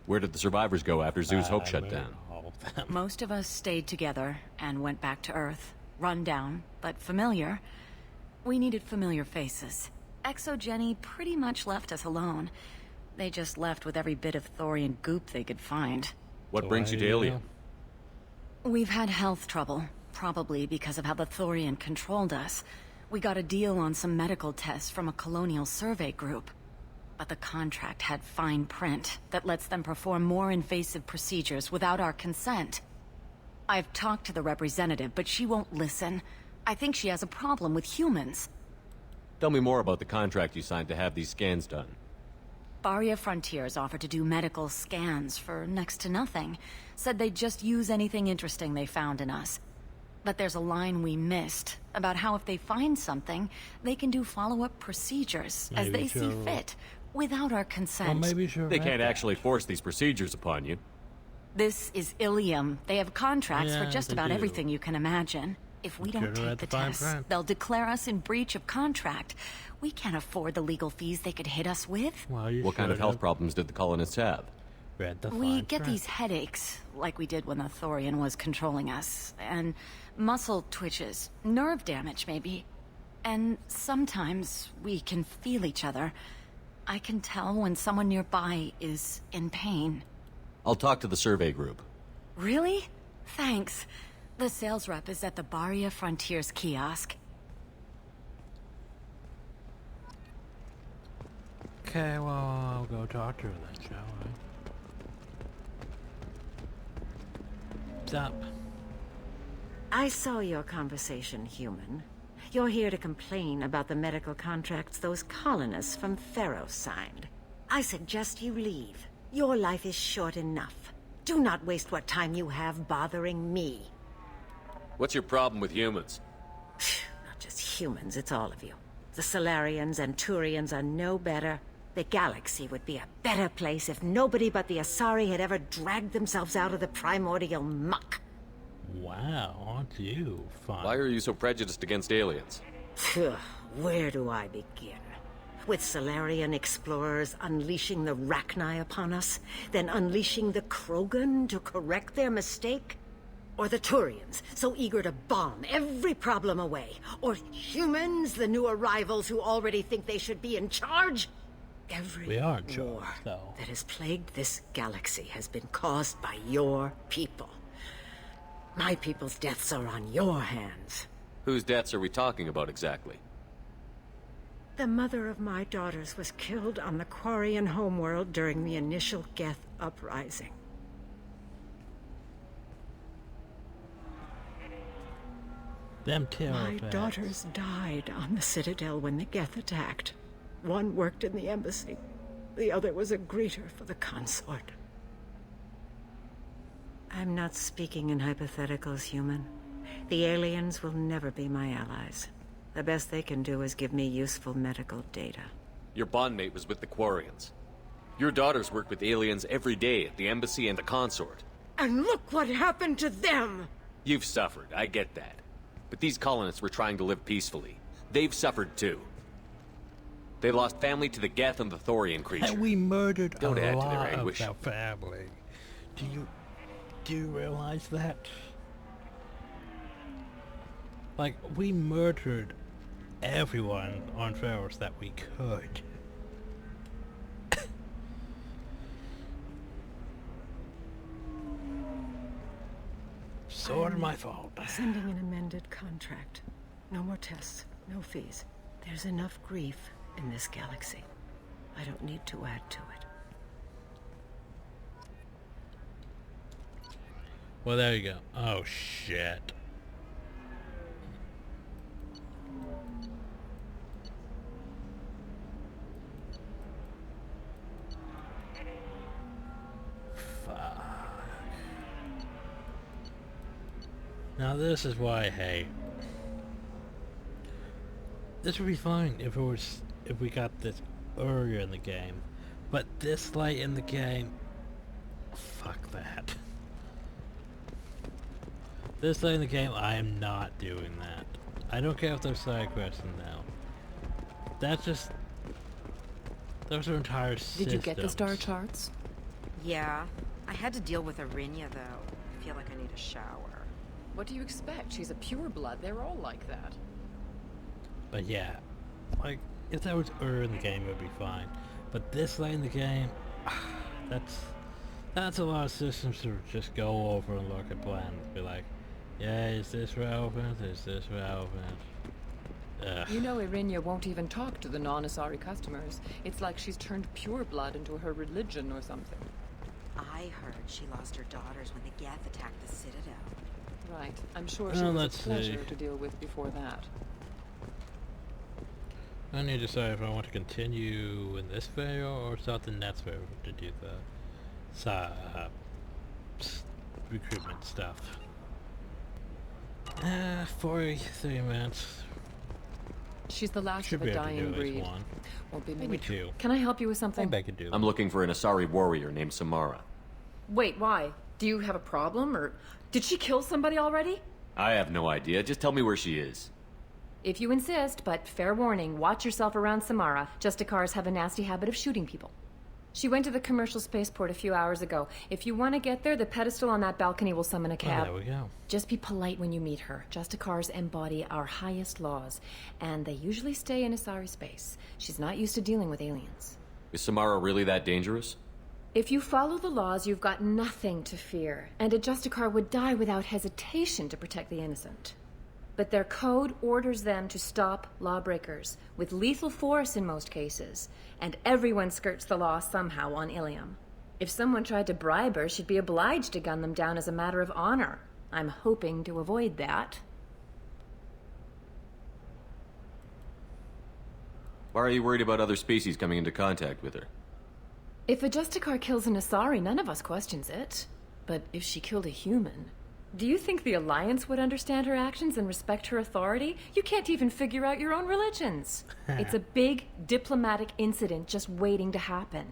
Where did the survivors go after Zoo's Hope shut murdered down? all of them. Most of us stayed together and went back to Earth. Run down, but familiar. We needed familiar faces. Exogeny pretty much left us alone. They just left with every bit of Thorian goop they could find. What brings you to Ilium? We've had health trouble, probably because of how the Thorian controlled us. We got a deal on some medical tests from a colonial survey group. But the contract had fine print that lets them perform more invasive procedures without our consent. I've talked to the representative, but she won't listen. I think she has a problem with humans. Tell me more about the contract you signed to have these scans done. Baria Frontiers offered to do medical scans for next to nothing. Said they'd just use anything interesting they found in us. But there's a line we missed about how if they find something, they can do follow-up procedures as they see fit, without our consent. They can't actually force these procedures upon you. This is Ilium. They have contracts Yeah, for just they about do. everything you can imagine. If we don't Could've take read the the fine tests, print. they'll declare us in breach of contract. We can't afford the legal fees they could hit us with. Well, you What kind of should health have problems did the colonists have? read the We fine get print. these headaches, like we did when the Thorian was controlling us, and muscle twitches, nerve damage maybe. And sometimes we can feel each other. I can tell when someone nearby is in pain. I'll talk to the survey group. Really? Thanks. The sales rep is at the Baria Frontiers kiosk. Okay, well, I'll go talk to her then, shall I? Stop. I saw your conversation, human. You're here to complain about the medical contracts those colonists from Pharos signed. I suggest you leave. Your life is short enough. Do not waste what time you have bothering me. What's your problem with humans? Not just humans, it's all of you. The Solarians and Turians are no better. The galaxy would be a better place if nobody but the Asari had ever dragged themselves out of the primordial muck. Wow, aren't you fun? Why are you so prejudiced against aliens? Phew, where do I begin? With Solarian explorers unleashing the Rachni upon us, then unleashing the Krogan to correct their mistake? Or the Turians, so eager to bomb every problem away? Or humans, the new arrivals who already think they should be in charge? Every war that has plagued this galaxy has been caused by your people. My people's deaths are on your hands. Whose deaths are we talking about exactly? The mother of my daughters was killed on the Quarian homeworld during the initial Geth uprising. Them My daughters died on the Citadel when the Geth attacked. One worked in the embassy. The other was a greeter for the consort. I'm not speaking in hypotheticals, human. The aliens will never be my allies. The best they can do is give me useful medical data. Your bondmate was with the Quarians. Your daughters work with aliens every day at the embassy and the consort. And look what happened to them! You've suffered, I get that. But these colonists were trying to live peacefully. They've suffered too. They lost family to the Geth and the Thorian creature. And we murdered Don't a add to lot their anguish. of our family. Do you realize that? Like, we murdered everyone on Ferris that we could. Sort of my fault. Sending an amended contract. No more tests, no fees. There's enough grief in this galaxy. I don't need to add to it. Well, there you go. Oh, shit. Fuck. Now this is why I hate. This would be fine if we got this earlier in the game, but this late in the game, fuck that. This late in the game, I am not doing that. I don't care if there's side quests now. That's just, those are entire systems. Did you get the star charts? Yeah. I had to deal with Arinia, though. I feel like I need a shower. What do you expect? She's a pureblood. They're all like that. But yeah, like, if that was earlier in the game, it would be fine. But this late in the game, that's a lot of systems to just go over and look at plans. Be like, yeah, is this relevant? Is this relevant? Ugh. You know Arinia won't even talk to the non-Asari customers. It's like she's turned pureblood into her religion or something. I heard she lost her daughters when the Geth attacked the Citadel. Right. I'm sure she was a pleasure to deal with before that. I need to decide if I want to continue in this video or start the next video to do the recruitment stuff. 43 minutes. She's the last Should of be a able to do dying at least breed. one. Won't be Maybe many. two. Can I help you with something? I could do. I'm looking for an Asari warrior named Samara. Wait, why? Do you have a problem, or did she kill somebody already? I have no idea. Just tell me where she is. If you insist, but fair warning, watch yourself around Samara. Justicars have a nasty habit of shooting people. She went to the commercial spaceport a few hours ago. If you want to get there, the pedestal on that balcony will summon a cab. Oh, there we go. Just be polite when you meet her. Justicars embody our highest laws, and they usually stay in Asari space. She's not used to dealing with aliens. Is Samara really that dangerous? If you follow the laws, you've got nothing to fear, and a Justicar would die without hesitation to protect the innocent. But their code orders them to stop lawbreakers, with lethal force in most cases, and everyone skirts the law somehow on Ilium. If someone tried to bribe her, she'd be obliged to gun them down as a matter of honor. I'm hoping to avoid that. Why are you worried about other species coming into contact with her? If a Justicar kills an Asari, none of us questions it. But if she killed a human... Do you think the Alliance would understand her actions and respect her authority? You can't even figure out your own religions. It's a big diplomatic incident just waiting to happen.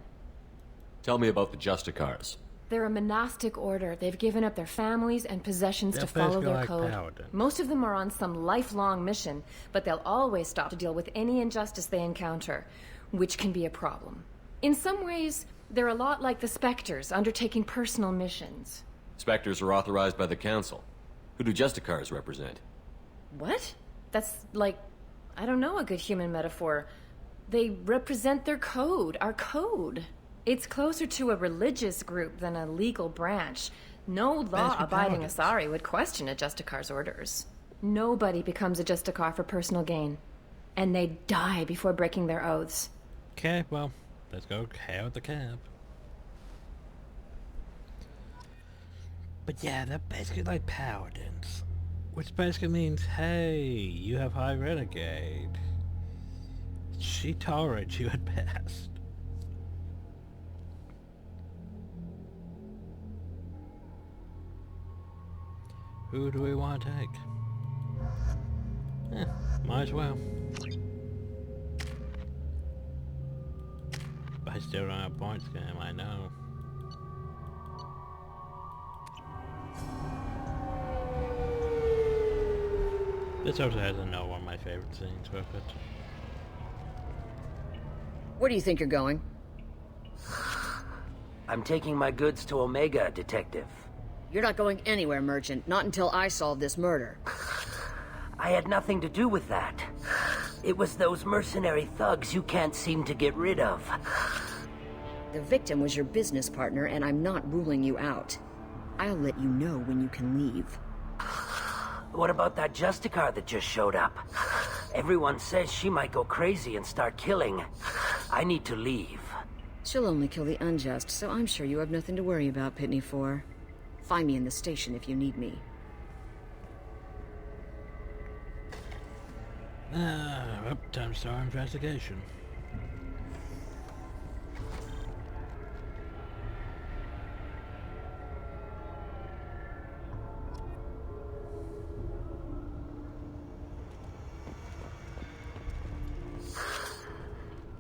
Tell me about the Justicars. They're a monastic order. They've given up their families and possessions to follow their like code. Paladins. Most of them are on some lifelong mission, but they'll always stop to deal with any injustice they encounter, which can be a problem. In some ways, they're a lot like the Spectres, undertaking personal missions. Spectres are authorized by the Council. Who do Justicars represent? What? That's like, I don't know, a good human metaphor. They represent their code, our code. It's closer to a religious group than a legal branch. No law-abiding Asari would question a Justicar's orders. Nobody becomes a Justicar for personal gain. And they die before breaking their oaths. Okay, well, let's go hail the cab. But yeah, they're basically like Paladins. Which basically means, hey, you have High Renegade. She tolerates you at best. Who do we want to take? Might as well. But I still don't have points game, I know. This also has another one of my favorite scenes with it. Where do you think you're going? I'm taking my goods to Omega, Detective. You're not going anywhere, Merchant. Not until I solve this murder. I had nothing to do with that. It was those mercenary thugs you can't seem to get rid of. The victim was your business partner, and I'm not ruling you out. I'll let you know when you can leave. What about that Justicar that just showed up? Everyone says she might go crazy and start killing. I need to leave. She'll only kill the unjust, so I'm sure you have nothing to worry about, Pitney 4. Find me in the station if you need me. Time to start our investigation.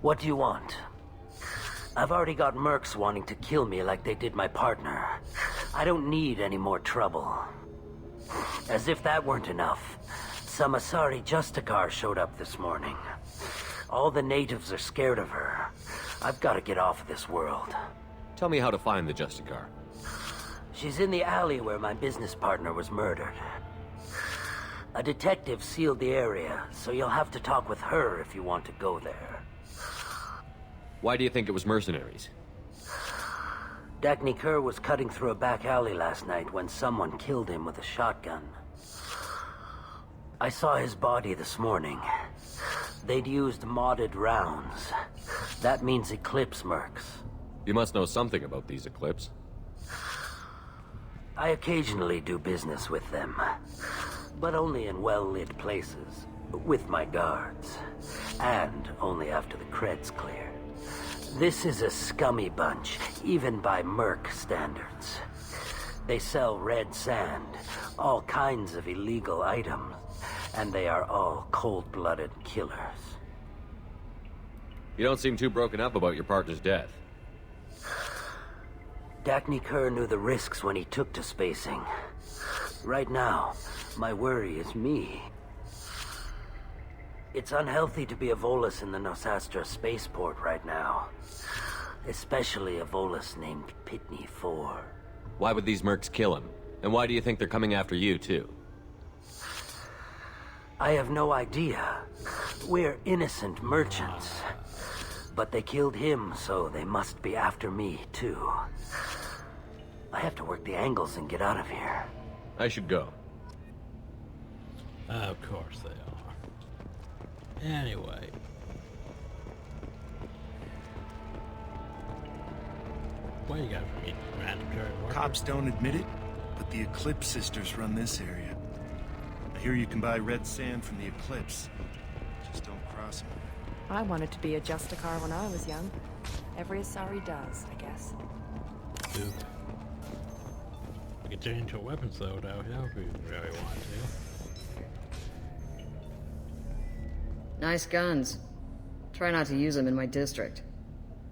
What do you want? I've already got mercs wanting to kill me like they did my partner. I don't need any more trouble. As if that weren't enough, some Asari Justicar showed up this morning. All the natives are scared of her. I've got to get off of this world. Tell me how to find the Justicar. She's in the alley where my business partner was murdered. A detective sealed the area, so you'll have to talk with her if you want to go there. Why do you think it was mercenaries? Dagny Kerr was cutting through a back alley last night when someone killed him with a shotgun. I saw his body this morning. They'd used modded rounds. That means Eclipse mercs. You must know something about these Eclipse. I occasionally do business with them, but only in well-lit places, with my guards, and only after the cred's clear. This is a scummy bunch, even by merc standards. They sell red sand, all kinds of illegal items, and they are all cold-blooded killers. You don't seem too broken up about your partner's death. Dagny Kerr knew the risks when he took to spacing. Right now, my worry is me. It's unhealthy to be a Volus in the Nosastra spaceport right now. Especially a Volus named Pitney 4. Why would these mercs kill him? And why do you think they're coming after you, too? I have no idea. We're innocent merchants. But they killed him, so they must be after me, too. I have to work the angles and get out of here. I should go. Of course they are. Anyway. What do you got for me, random dirt worker? Cops don't admit it, but the Eclipse sisters run this area. I hear you can buy red sand from the Eclipse. Just don't cross them. I wanted to be a Justicar when I was young. Every Asari does, I guess. Oop. We could turn into a weapons load out here if we really want to. Nice guns. Try not to use them in my district.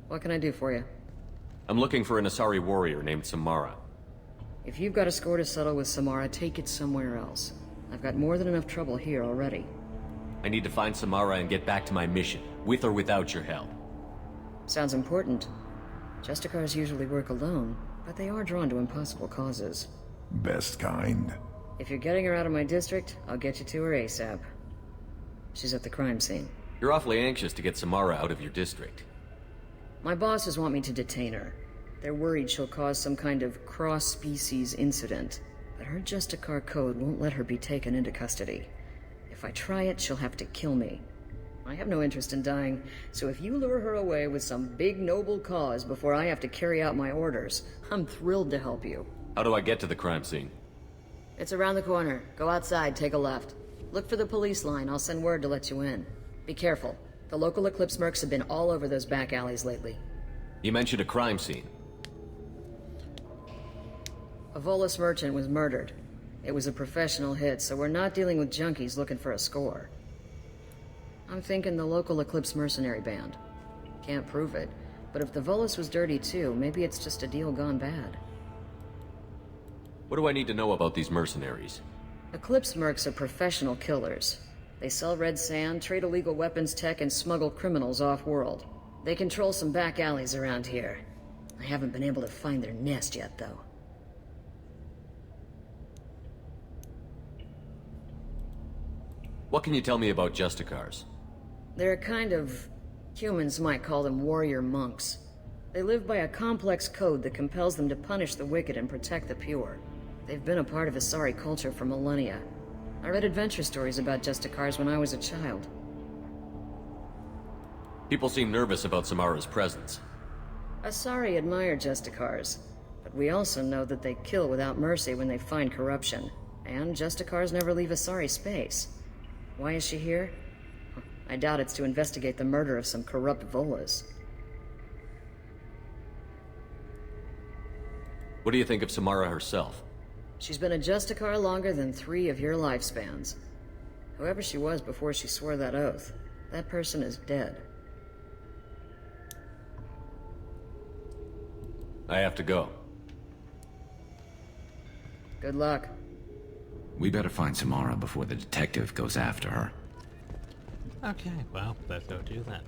What can I do for you? I'm looking for an Asari warrior named Samara. If you've got a score to settle with Samara, take it somewhere else. I've got more than enough trouble here already. I need to find Samara and get back to my mission, with or without your help. Sounds important. Justicars usually work alone, but they are drawn to impossible causes. Best kind. If you're getting her out of my district, I'll get you to her ASAP. She's at the crime scene. You're awfully anxious to get Samara out of your district. My bosses want me to detain her. They're worried she'll cause some kind of cross-species incident, but her Justicar code won't let her be taken into custody. If I try it, she'll have to kill me. I have no interest in dying, so if you lure her away with some big noble cause before I have to carry out my orders, I'm thrilled to help you. How do I get to the crime scene? It's around the corner. Go outside, take a left. Look for the police line. I'll send word to let you in. Be careful. The local Eclipse mercs have been all over those back alleys lately. You mentioned a crime scene. A Volus merchant was murdered. It was a professional hit, so we're not dealing with junkies looking for a score. I'm thinking the local Eclipse mercenary band. Can't prove it, but if the Volus was dirty too, maybe it's just a deal gone bad. What do I need to know about these mercenaries? Eclipse mercs are professional killers. They sell red sand, trade illegal weapons tech, and smuggle criminals off-world. They control some back alleys around here. I haven't been able to find their nest yet, though. What can you tell me about Justicars? They're a kind of... humans might call them warrior monks. They live by a complex code that compels them to punish the wicked and protect the pure. They've been a part of Asari culture for millennia. I read adventure stories about Justicars when I was a child. People seem nervous about Samara's presence. Asari admire Justicars, but we also know that they kill without mercy when they find corruption. And Justicars never leave Asari space. Why is she here? I doubt it's to investigate the murder of some corrupt Volas. What do you think of Samara herself? She's been a Justicar longer than 3 of your lifespans. Whoever she was before she swore that oath, that person is dead. I have to go. Good luck. We better find Samara before the detective goes after her. Okay, well, let's go do that.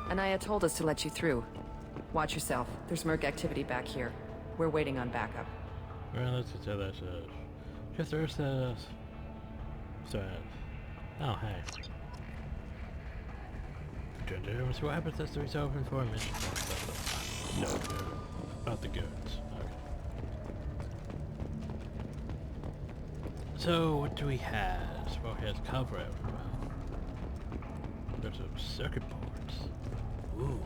Anaya told us to let you through. Watch yourself. There's merc activity back here. We're waiting on backup. Well, let's see what that says. Just there says... Oh, hey. See what happens as the door's open for a mission. No, about the goods. Okay. So, what do we have? Well, here's cover everywhere. There's some circuit boards. Ooh.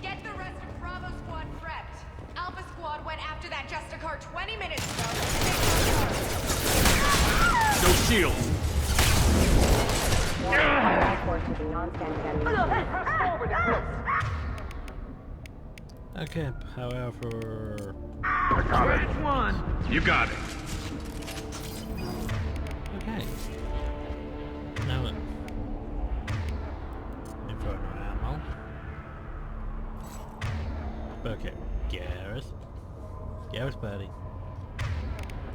Get the rest of Bravo Squad prepped. Alpha Squad went after that Justicar 20 minutes ago. No shield! Okay, however... Scratch one! You got it. Okay. Now then. Inferno ammo. Okay, Garrus. Garrus, buddy.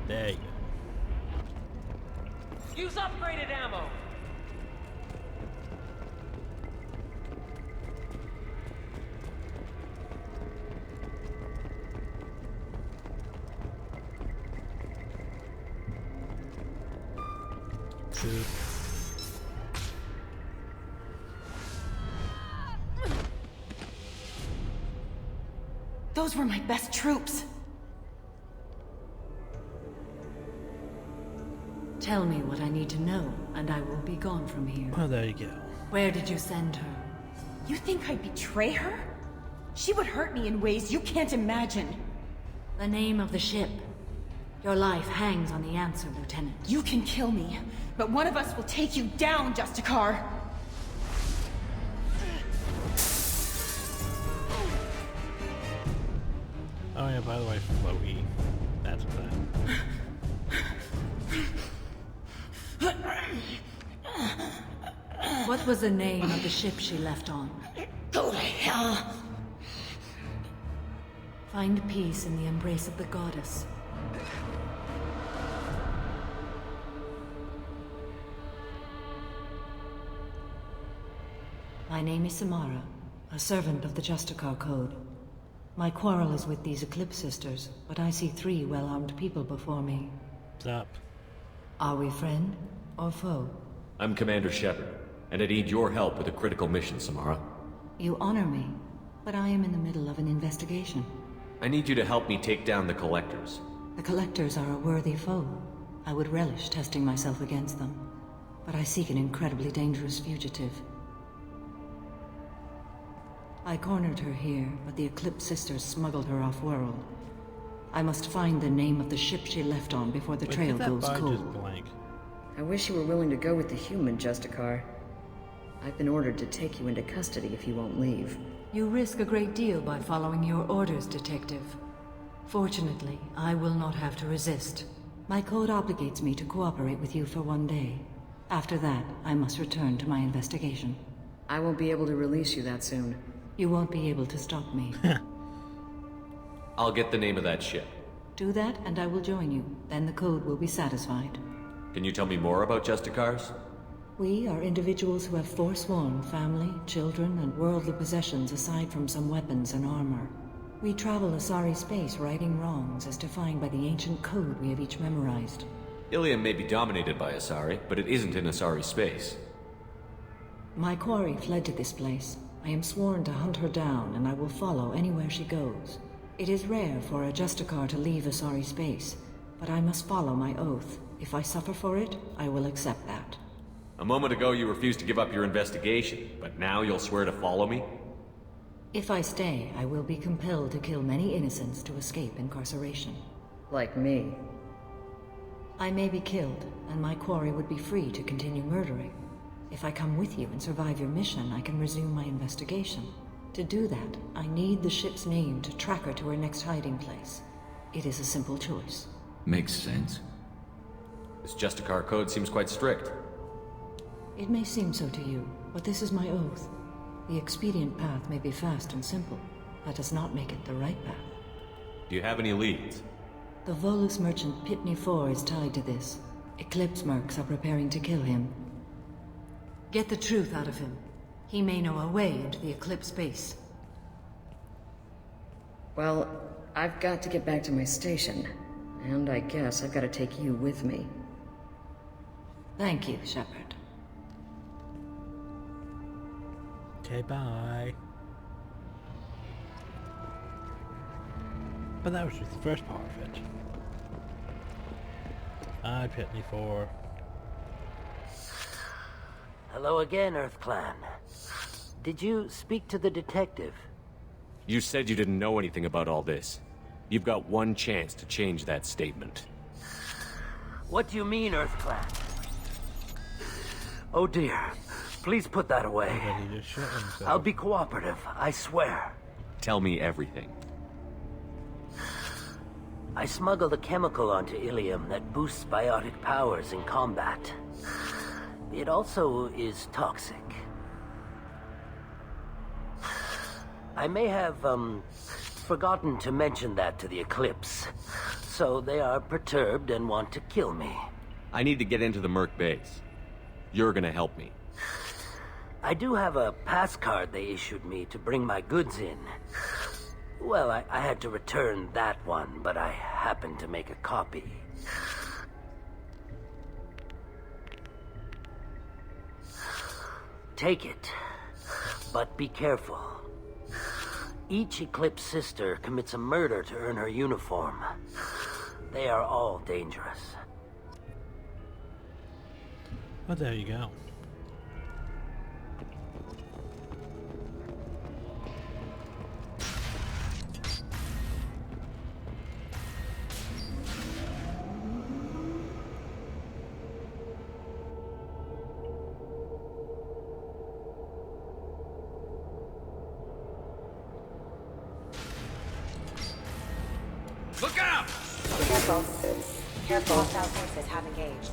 There you go. Use upgraded ammo! Those were my best troops. Tell me what I need to know, and I will be gone from here. Well, there you go. Where did you send her? You think I'd betray her? She would hurt me in ways you can't imagine. The name of the ship. Your life hangs on the answer, Lieutenant. You can kill me, but one of us will take you down, Justicar. yeah, by the way, floaty. That's bad. What was the name of the ship she left on? Go to hell. Find peace in the embrace of the goddess. My name is Samara, a servant of the Justicar Code. My quarrel is with these Eclipse Sisters, but I see 3 well-armed people before me. What's up? Are we friend or foe? I'm Commander Shepard, and I need your help with a critical mission, Samara. You honor me, but I am in the middle of an investigation. I need you to help me take down the Collectors. The Collectors are a worthy foe. I would relish testing myself against them, but I seek an incredibly dangerous fugitive. I cornered her here, but the Eclipse Sisters smuggled her off-world. I must find the name of the ship she left on before the trail goes cold. I wish you were willing to go with the human, Justicar. I've been ordered to take you into custody if you won't leave. You risk a great deal by following your orders, Detective. Fortunately, I will not have to resist. My code obligates me to cooperate with you for 1 day. After that, I must return to my investigation. I won't be able to release you that soon. You won't be able to stop me. I'll get the name of that ship. Do that, and I will join you. Then the code will be satisfied. Can you tell me more about Justicars? We are individuals who have forsworn family, children, and worldly possessions aside from some weapons and armor. We travel Asari space righting wrongs as defined by the ancient code we have each memorized. Ilium may be dominated by Asari, but it isn't in Asari space. My quarry fled to this place. I am sworn to hunt her down, and I will follow anywhere she goes. It is rare for a Justicar to leave Asari space, but I must follow my oath. If I suffer for it, I will accept that. A moment ago you refused to give up your investigation, but now you'll swear to follow me? If I stay, I will be compelled to kill many innocents to escape incarceration. Like me. I may be killed, and my quarry would be free to continue murdering. If I come with you and survive your mission, I can resume my investigation. To do that, I need the ship's name to track her to her next hiding place. It is a simple choice. Makes sense. This Justicar code seems quite strict. It may seem so to you, but this is my oath. The expedient path may be fast and simple. That does not make it the right path. Do you have any leads? The Volus merchant Pitney 4 is tied to this. Eclipse mercs are preparing to kill him. Get the truth out of him. He may know a way into the Eclipse base. Well, I've got to get back to my station. And I guess I've got to take you with me. Thank you, Shepard. Okay, bye. But that was just the first part of it. I Pitney 4. Hello again, Earth Clan. Did you speak to the detective? You said you didn't know anything about all this. You've got one chance to change that statement. What do you mean, Earth Clan? Oh dear. Please put that away. He just shot himself. I'll be cooperative, I swear. Tell me everything. I smuggled a chemical onto Ilium that boosts biotic powers in combat. It also is toxic. I may have, forgotten to mention that to the Eclipse. So they are perturbed and want to kill me. I need to get into the Merc base. You're gonna help me. I do have a pass card they issued me to bring my goods in. Well, I had to return that one, but I happened to make a copy. Take it, but be careful. Each Eclipse sister commits a murder to earn her uniform. They are all dangerous. Well, there you go. Careful. Careful, hostile forces have engaged.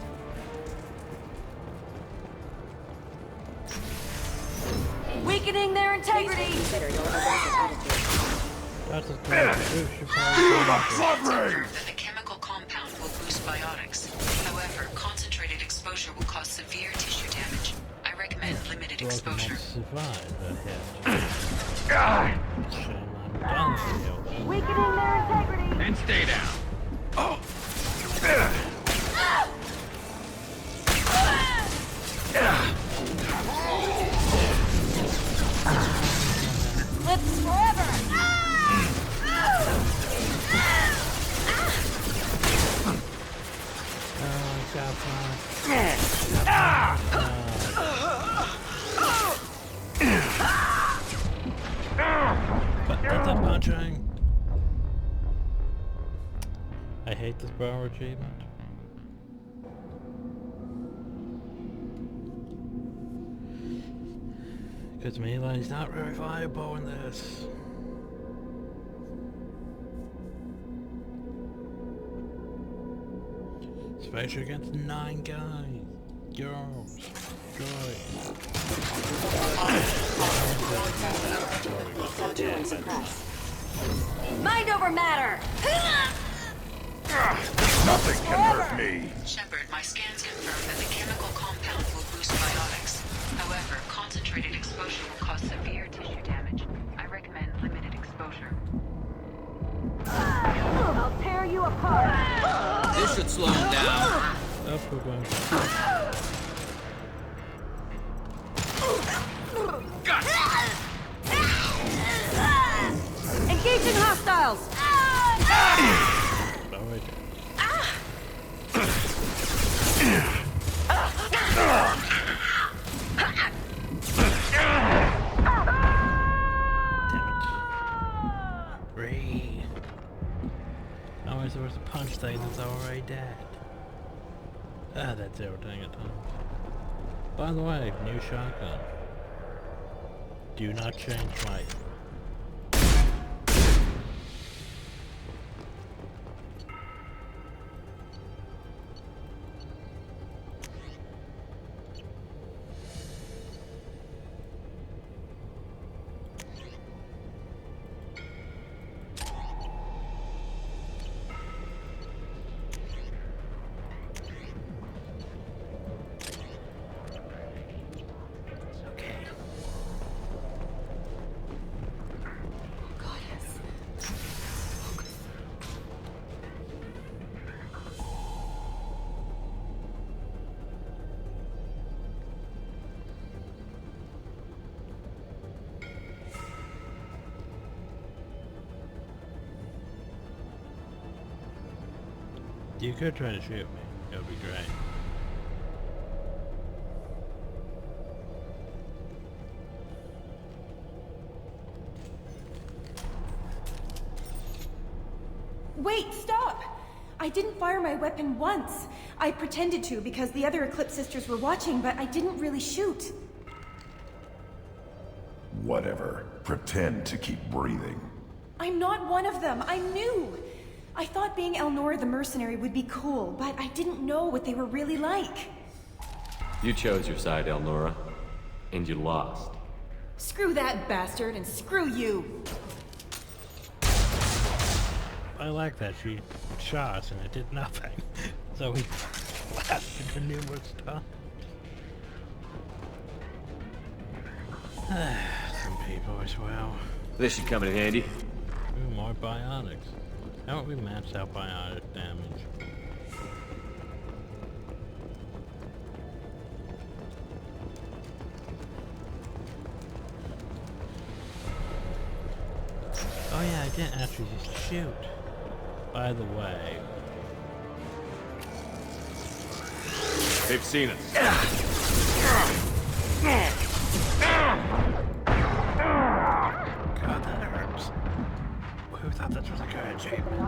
Weakening their integrity! Consider your aggressive attitude. That's a Confirmed that the chemical compound will boost biotics. However, concentrated exposure will cause severe tissue damage. I recommend limited exposure. Weakening their integrity! And stay down. Oh. Lives forever! That's a punching. I hate this power achievement. Because melee's not very viable in this. Especially against 9 guys. Girls. Joy. Mind over matter! Nothing can hurt me. Shepard, my scans confirm that the chemical compound will boost biotics. However, concentrated exposure will cause severe tissue damage. I recommend limited exposure. I'll tear you apart! This should slow him down. That's what we're going to Engaging hostiles! Always there was a punch thing that's already dead. Ah, that's everything at times. By the way, new shotgun. Do not change my... You could try to shoot me. It would be great. Wait, stop! I didn't fire my weapon once. I pretended to because the other Eclipse sisters were watching, but I didn't really shoot. Whatever. Pretend to keep breathing. I'm not one of them. I'm new. I thought being Elnora the mercenary would be cool, but I didn't know what they were really like. You chose your side, Elnora, and you lost. Screw that bastard, and screw you! I like that. She shot us and it did nothing. So we blasted her numerous times. Some people as well. This should come in handy. Ooh, more biotics. Haven't we matched out biotic damage? Oh yeah, I didn't actually just shoot. By the way. They've seen us. God, that hurts. Who thought this was a good achievement?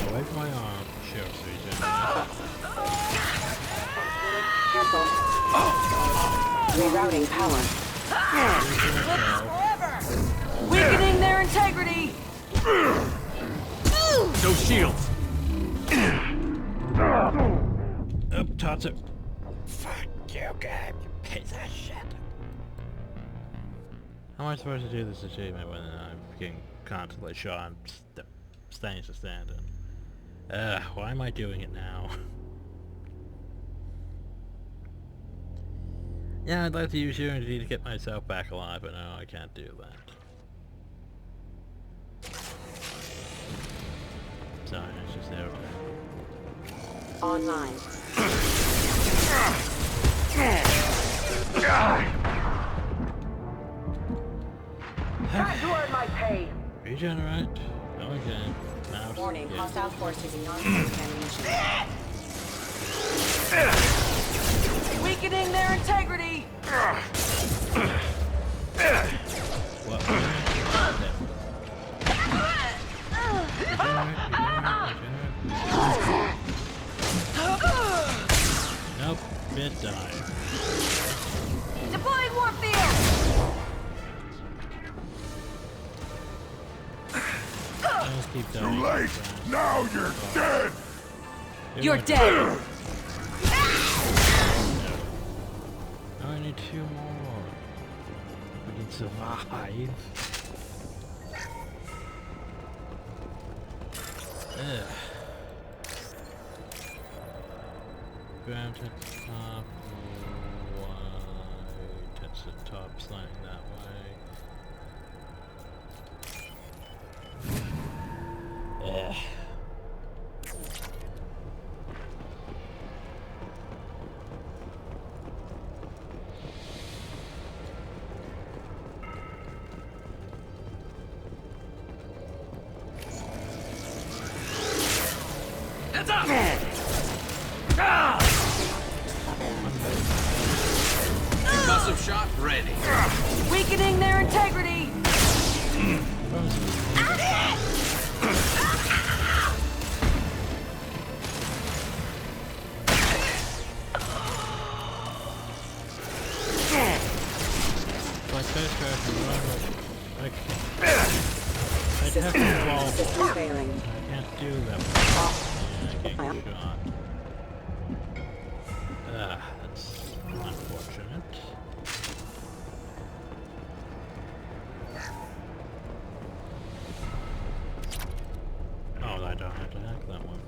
Away from my arm, Sheriff Sergeant. shields! Oh, tots it. Fuck you, game, you piece of shit. How am I supposed to do this achievement when I'm getting constantly shot and staying to stand in? Why am I doing it now? Yeah, I'd like to use Unity to get myself back alive, but no, I can't do that. Sorry, it's just there. Online. Time to earn my pay. Regenerate. Okay. Now. Warning, hostile forces beyond contamination. Weakening their integrity. What? Nope, bit died. Deploying warfield. Too late! Now you're dead! You're dead! I need 2 more. We can survive. Ugh. Ground to the top. Wide. Touch the top, sliding that way. Ugh. Heads up! Concussive shot ready. Weakening their integrity. I'd have to fall. I can't do that. Yeah, I get shot. That's unfortunate. Oh, I don't have to hack that one.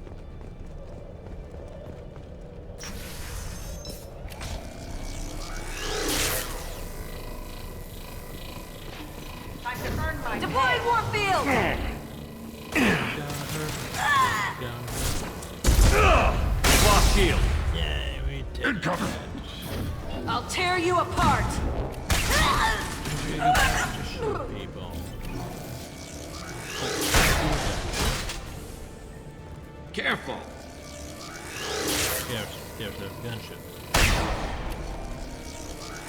Time to earn my deploying warfield. Lost shield. Yay, we did it. I'll tear you apart. People. Careful. There's a gunship.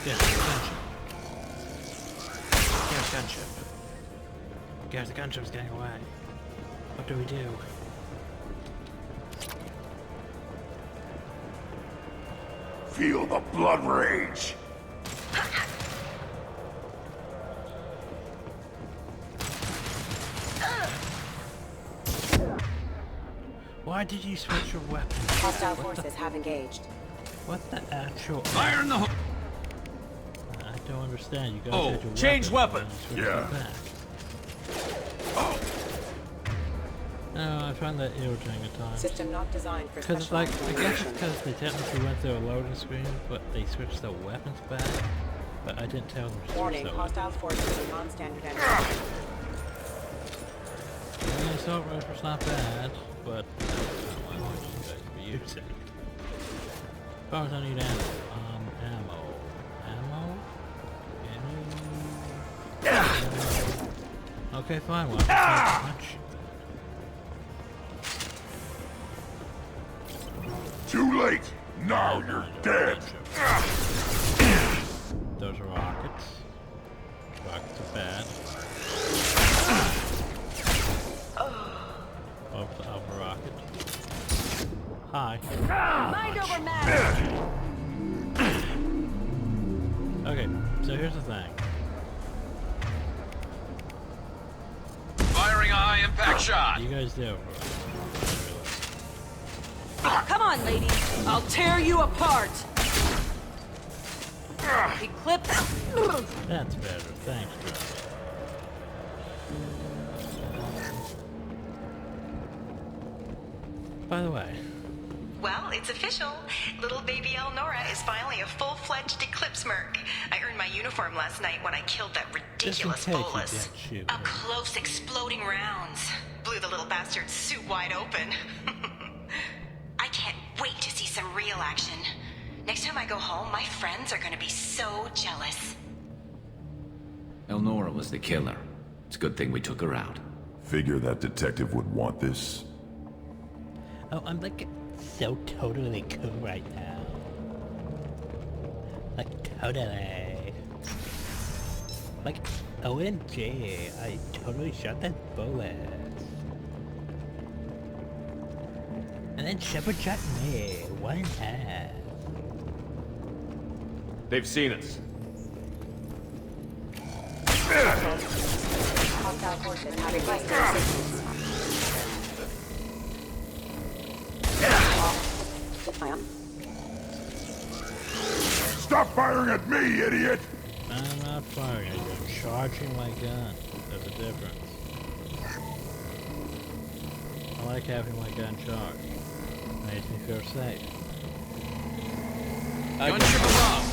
There's a gunship. There's a gunship. There's the gunship's getting away. What do we do? Feel the blood rage! Why did you switch your weapon? Hostile forces have engaged. What the actual... Fire in the hole! I don't understand. You guys Oh, had your change weapon! Yeah. Oh. No, I find that irritating at times. System not designed for Because, like, specialized I guess operation. it's because they technically went through a loading screen, but they switched their weapons back. But I didn't tell them to switch Warning, their hostile forces are non-standard enemies. The assault rifle's not bad, but that's not what I want you guys to be using. As far as I need ammo. Ammo. Okay, fine. Well, much. Too late! Now you're dead! Those are rockets. Rockets are bad. Of a rocket. Hi. Mind over matter. Okay, so here's the thing. Firing a high impact shot. You guys do. Come on, ladies. I'll tear you apart. Eclipse. That's better. Thanks, bro. By the way. Well, it's official. Little baby Elnora is finally a full-fledged Eclipse merc. I earned my uniform last night when I killed that ridiculous bolus. Up close, exploding rounds. Blew the little bastard's suit wide open. I can't wait to see some real action. Next time I go home, my friends are gonna be so jealous. Elnora was the killer. It's a good thing we took her out. Figure that detective would want this. Oh, I'm like so totally cool right now. Like totally. Like OMG, I totally shot that bullet. And then Shepard shot me. One half. They've seen us. Hostile forces have requested assistance. Stop firing at me, idiot! I'm not firing, I'm charging my gun. There's a difference. I like having my gun charged. Makes me feel safe. Gunship above!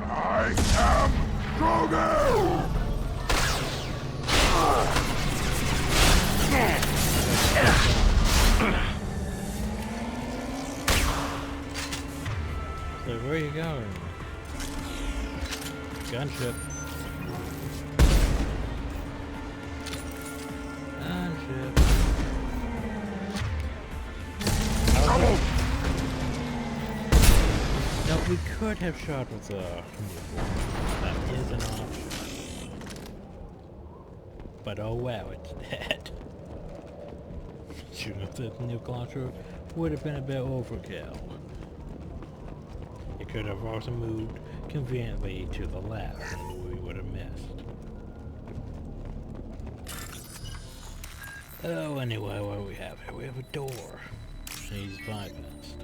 I am Grogu! So where are you going? Gunship. Gunship. No, we could have shot with a newborn. That is an option. But oh wow, it's dead. Shooting with the nuke launcher would have been a bit overkill. It could have also moved conveniently to the left and we would have missed. Oh, anyway, what do we have here? We have a door. Needs bypassed.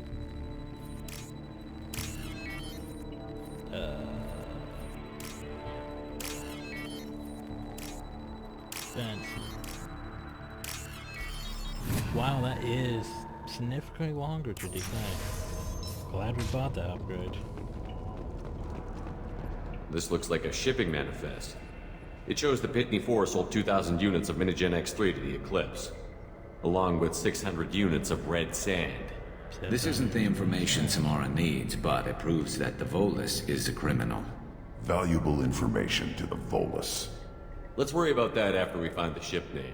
Fence. Wow, that is significantly longer to defend. Glad we bought that upgrade. This looks like a shipping manifest. It shows the Pitney 4 sold 2,000 units of Minigen X3 to the Eclipse, along with 600 units of red sand. This isn't the information Samara needs, but it proves that the Volus is a criminal. Valuable information to the Volus. Let's worry about that after we find the ship name.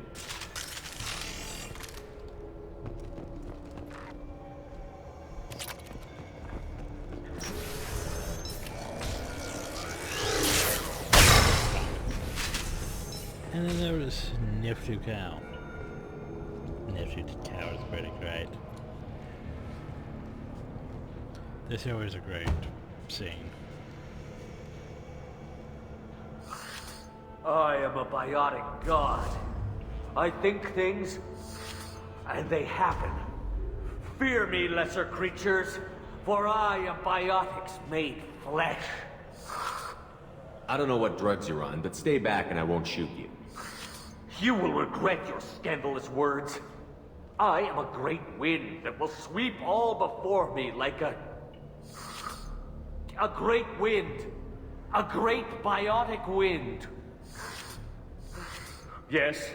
And then there was Nifty Cow. Nifty Cow is pretty great. This here is a great scene. I am a biotic god. I think things, and they happen. Fear me, lesser creatures, for I am biotics made flesh. I don't know what drugs you're on, but stay back and I won't shoot you. You will regret your scandalous words. I am a great wind that will sweep all before me like a great wind. A great biotic wind. Yes,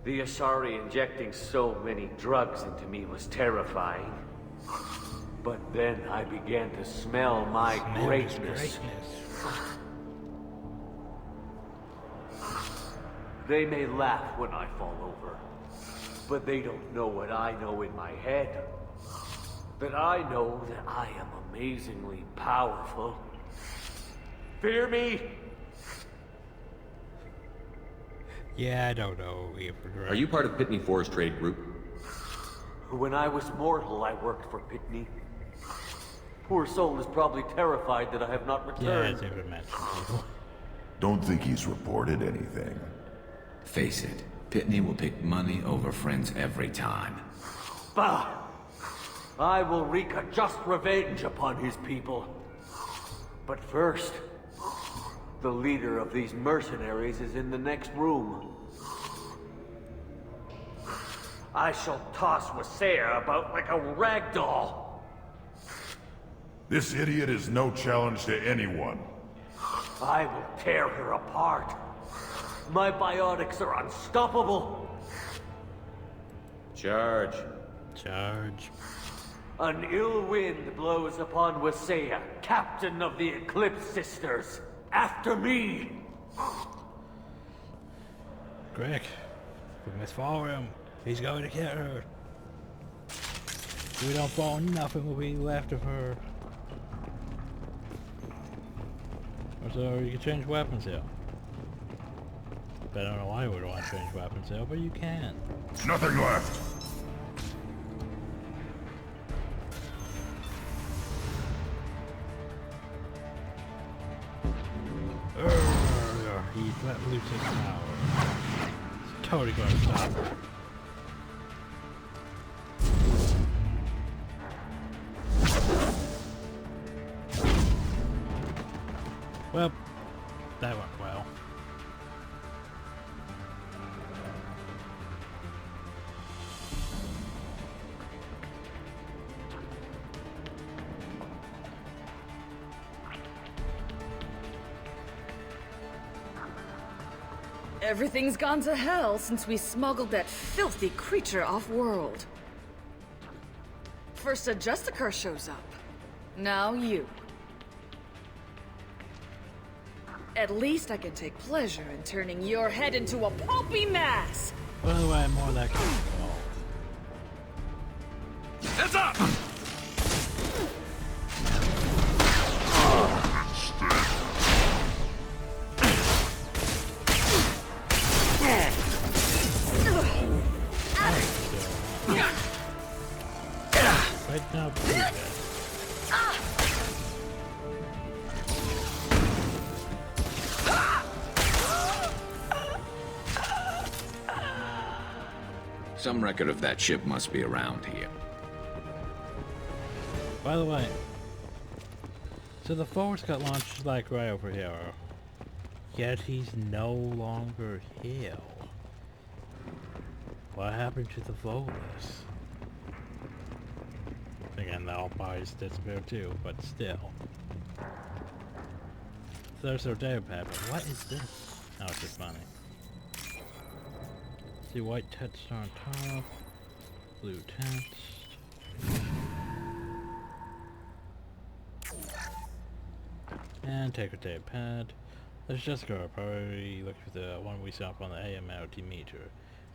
the Asari injecting so many drugs into me was terrifying. But then I began to smell my greatness. They may laugh when I fall over, but they don't know what I know in my head. That I know that I am amazingly powerful. Fear me? Yeah, I don't know. Are you part of Pitney 4's trade group? When I was mortal, I worked for Pitney. Poor soul is probably terrified that I have not returned. Yeah, never mentioned people. Don't think he's reported anything. Face it, Pitney will pick money over friends every time. Bah! I will wreak a just revenge upon his people. But first, the leader of these mercenaries is in the next room. I shall toss Wasea about like a rag doll. This idiot is no challenge to anyone. I will tear her apart. My biotics are unstoppable. Charge. Charge. An ill wind blows upon Wasea, captain of the Eclipse Sisters. After me! Greg, we must follow him. He's going to get her. If we don't follow, nothing will be left of her. So you can change weapons here. But I don't know why you would want to change weapons here, but you can. Nothing left. He's let loose his power. It's totally going to stop her. Well, that went well. Everything's gone to hell since we smuggled that filthy creature off-world. First a Justicar shows up. Now you. At least I can take pleasure in turning your head into a pulpy mass! By the way, more of that kind of call. Heads up! Right now, please, guys. Some record of that ship must be around here. By the way, so the Force got launched like right over here, yet he's no longer here. What happened to the Volus? Again, the all bodies disappeared too, but still. There's our data pad, but what is this? Oh, it's just funny. See white text on top, blue text. And take a data pad. There's Jessica, probably looking for the one we saw up on the AMLT meter.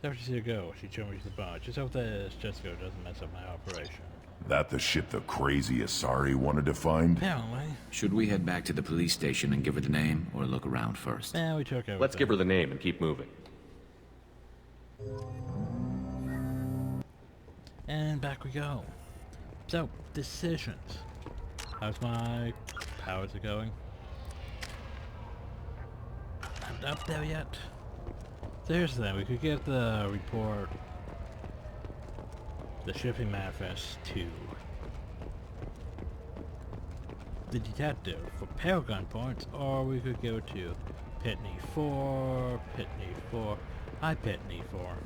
After she see her go, she showed me the bar. Just hope that Jessica doesn't mess up my operation. That the ship the crazy Asari wanted to find? Apparently. Should we head back to the police station and give her the name, or look around first? Yeah, we took everything. Let's give her the name and keep moving. And back we go. So, decisions. How's my powers are going? Not up there yet. So here's the thing, we could get the report, the shipping manifest to the detective for Paragon points, or we could go to Pitney 4, hi Pitney 4.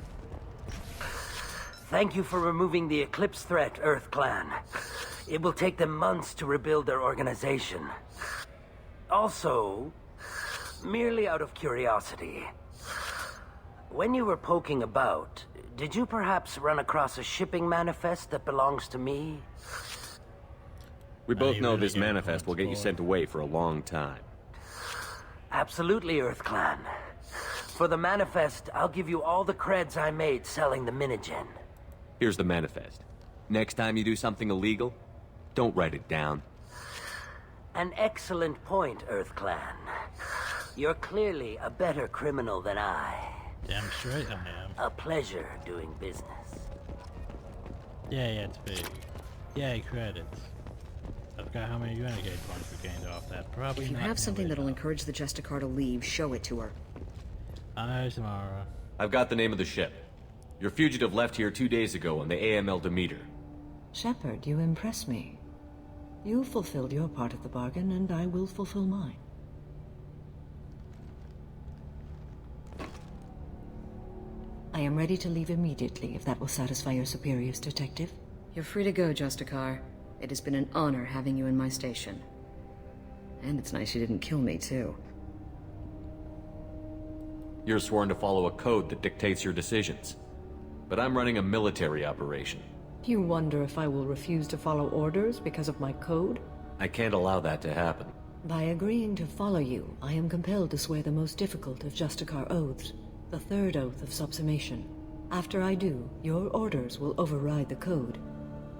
Thank you for removing the Eclipse threat, Earth Clan. It will take them months to rebuild their organization. Also, merely out of curiosity, when you were poking about, did you perhaps run across a shipping manifest that belongs to me? We both know this manifest will get you sent away for a long time. Absolutely, Earth Clan. For the manifest, I'll give you all the creds I made selling the Minigen. Here's the manifest. Next time you do something illegal, don't write it down. An excellent point, Earth Clan. You're clearly a better criminal than I. Damn straight I am. A pleasure doing business. Yeah, it's big. Yay, credits. forgot how many renegade points we gained off that. Probably If you not have something nearly that'll enough. encourage the Justicar to leave, show it to her. Aye, Samara. I've got the name of the ship. Your fugitive left here 2 days ago on the AML Demeter. Shepard, you impress me. You fulfilled your part of the bargain, and I will fulfill mine. I am ready to leave immediately, if that will satisfy your superiors, Detective. You're free to go, Justicar. It has been an honor having you in my station. And it's nice you didn't kill me, too. You're sworn to follow a code that dictates your decisions. But I'm running a military operation. You wonder if I will refuse to follow orders because of my code? I can't allow that to happen. By agreeing to follow you, I am compelled to swear the most difficult of Justicar oaths, the third oath of subsumation. After I do, your orders will override the code.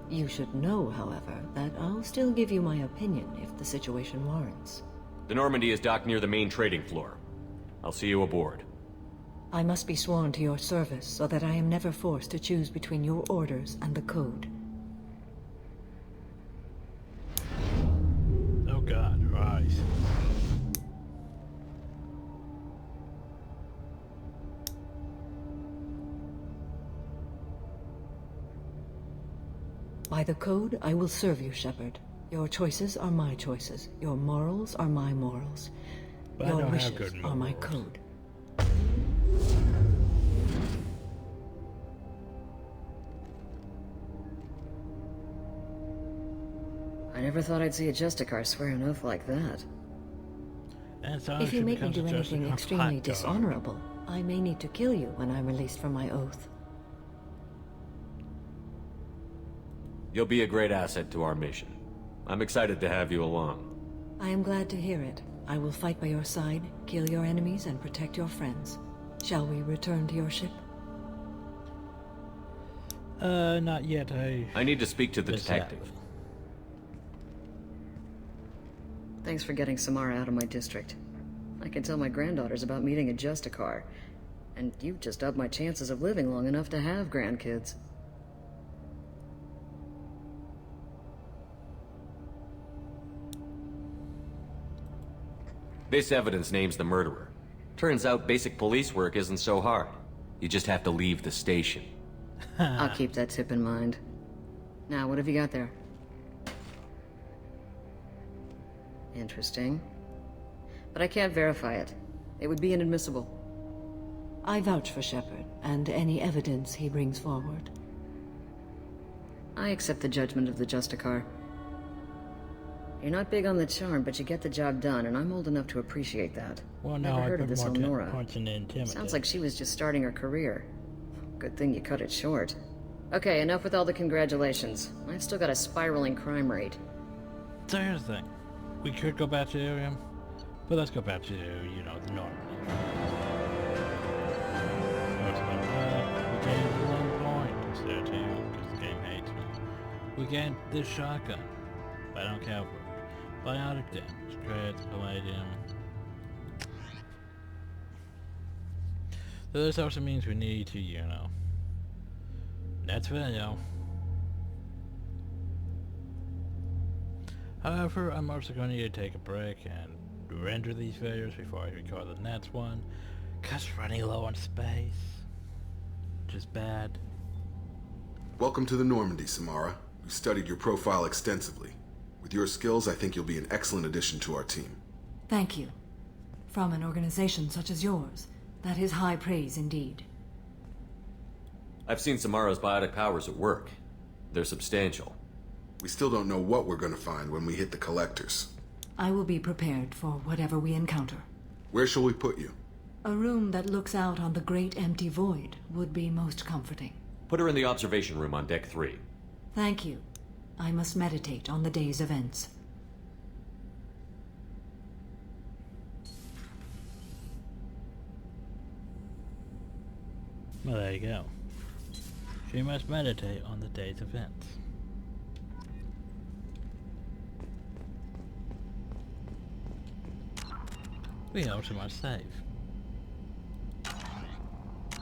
You should know, however, that I'll still give you my opinion if the situation warrants. The Normandy is docked near the main trading floor. I'll see you aboard. I must be sworn to your service so that I am never forced to choose between your orders and the code. Oh god, rise. By the code, I will serve you, Shepard. Your choices are my choices. Your morals are my morals. But I Your don't have wishes good are my morals. code. I never thought I'd see a Justicar swear an oath like that. And so If you she make me becomes do a anything Justicar extremely hot dog. dishonorable, I may need to kill you when I'm released from my oath. You'll be a great asset to our mission. I'm excited to have you along. I am glad to hear it. I will fight by your side, kill your enemies, and protect your friends. Shall we return to your ship? Not yet. I need to speak to the detective. Thanks for getting Samara out of my district. I can tell my granddaughters about meeting a Justicar. And you've just upped my chances of living long enough to have grandkids. This evidence names the murderer. Turns out basic police work isn't so hard. You just have to leave the station. I'll keep that tip in mind. Now, what have you got there? Interesting. But I can't verify it. It would be inadmissible. I vouch for Shepard, and any evidence he brings forward. I accept the judgment of the Justicar. You're not big on the charm, but you get the job done, and I'm old enough to appreciate that. Well, no, Never I heard of put this more Elnora. points in Intimidate. Sounds like she was just starting her career. Good thing you cut it short. Okay, enough with all the congratulations. I've still got a spiraling crime rate. So here's the thing. We could go back to Ilium, but let's go back to, you know, the Normandy. We gained 1 point instead of 2, because the game hates me. We gained this shotgun, but I don't care for it. Biotic damage, creds, palladium. So this also means we need to, you know. That's video. However, I'm also going to need to take a break and render these videos before I record the next one, cause running low on space, which is bad. Welcome to the Normandy, Samara. We've studied your profile extensively. With your skills, I think you'll be an excellent addition to our team. Thank you. From an organization such as yours, that is high praise indeed. I've seen Samara's biotic powers at work. They're substantial. We still don't know what we're going to find when we hit the collectors. I will be prepared for whatever we encounter. Where shall we put you? A room that looks out on the great empty void would be most comforting. Put her in the observation room on deck 3. Thank you. I must meditate on the day's events. Well, there you go. She must meditate on the day's events. We also must save.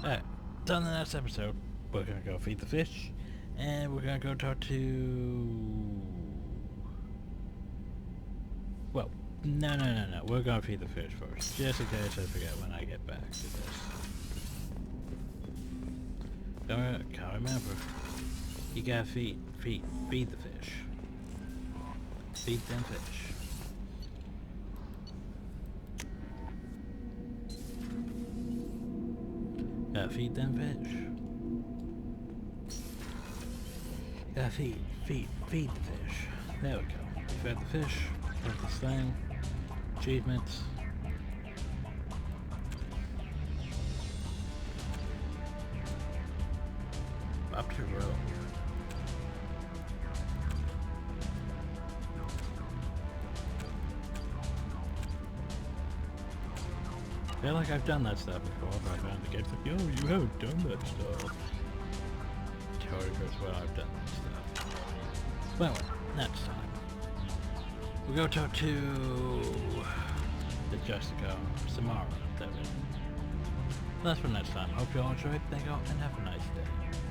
Alright, so in the next episode, we're gonna go feed the fish, and we're gonna go talk to Well, no. We're gonna feed the fish first, just in case I forget when I get back to this. Can't remember. You gotta feed the fish. Feed them fish. Gotta feed them fish. Gotta feed the fish. There we go. Fed the fish. Fed this thing. Achievements. Up to row. I feel like I've done that stuff before, but I found the game's like, yo, you haven't done that stuff. Totally goes, well, I've done that stuff. Well, next time. We'll go talk to the Jessica Samara. That's for next time. Hope you all enjoyed. Thank you all, and have a nice day.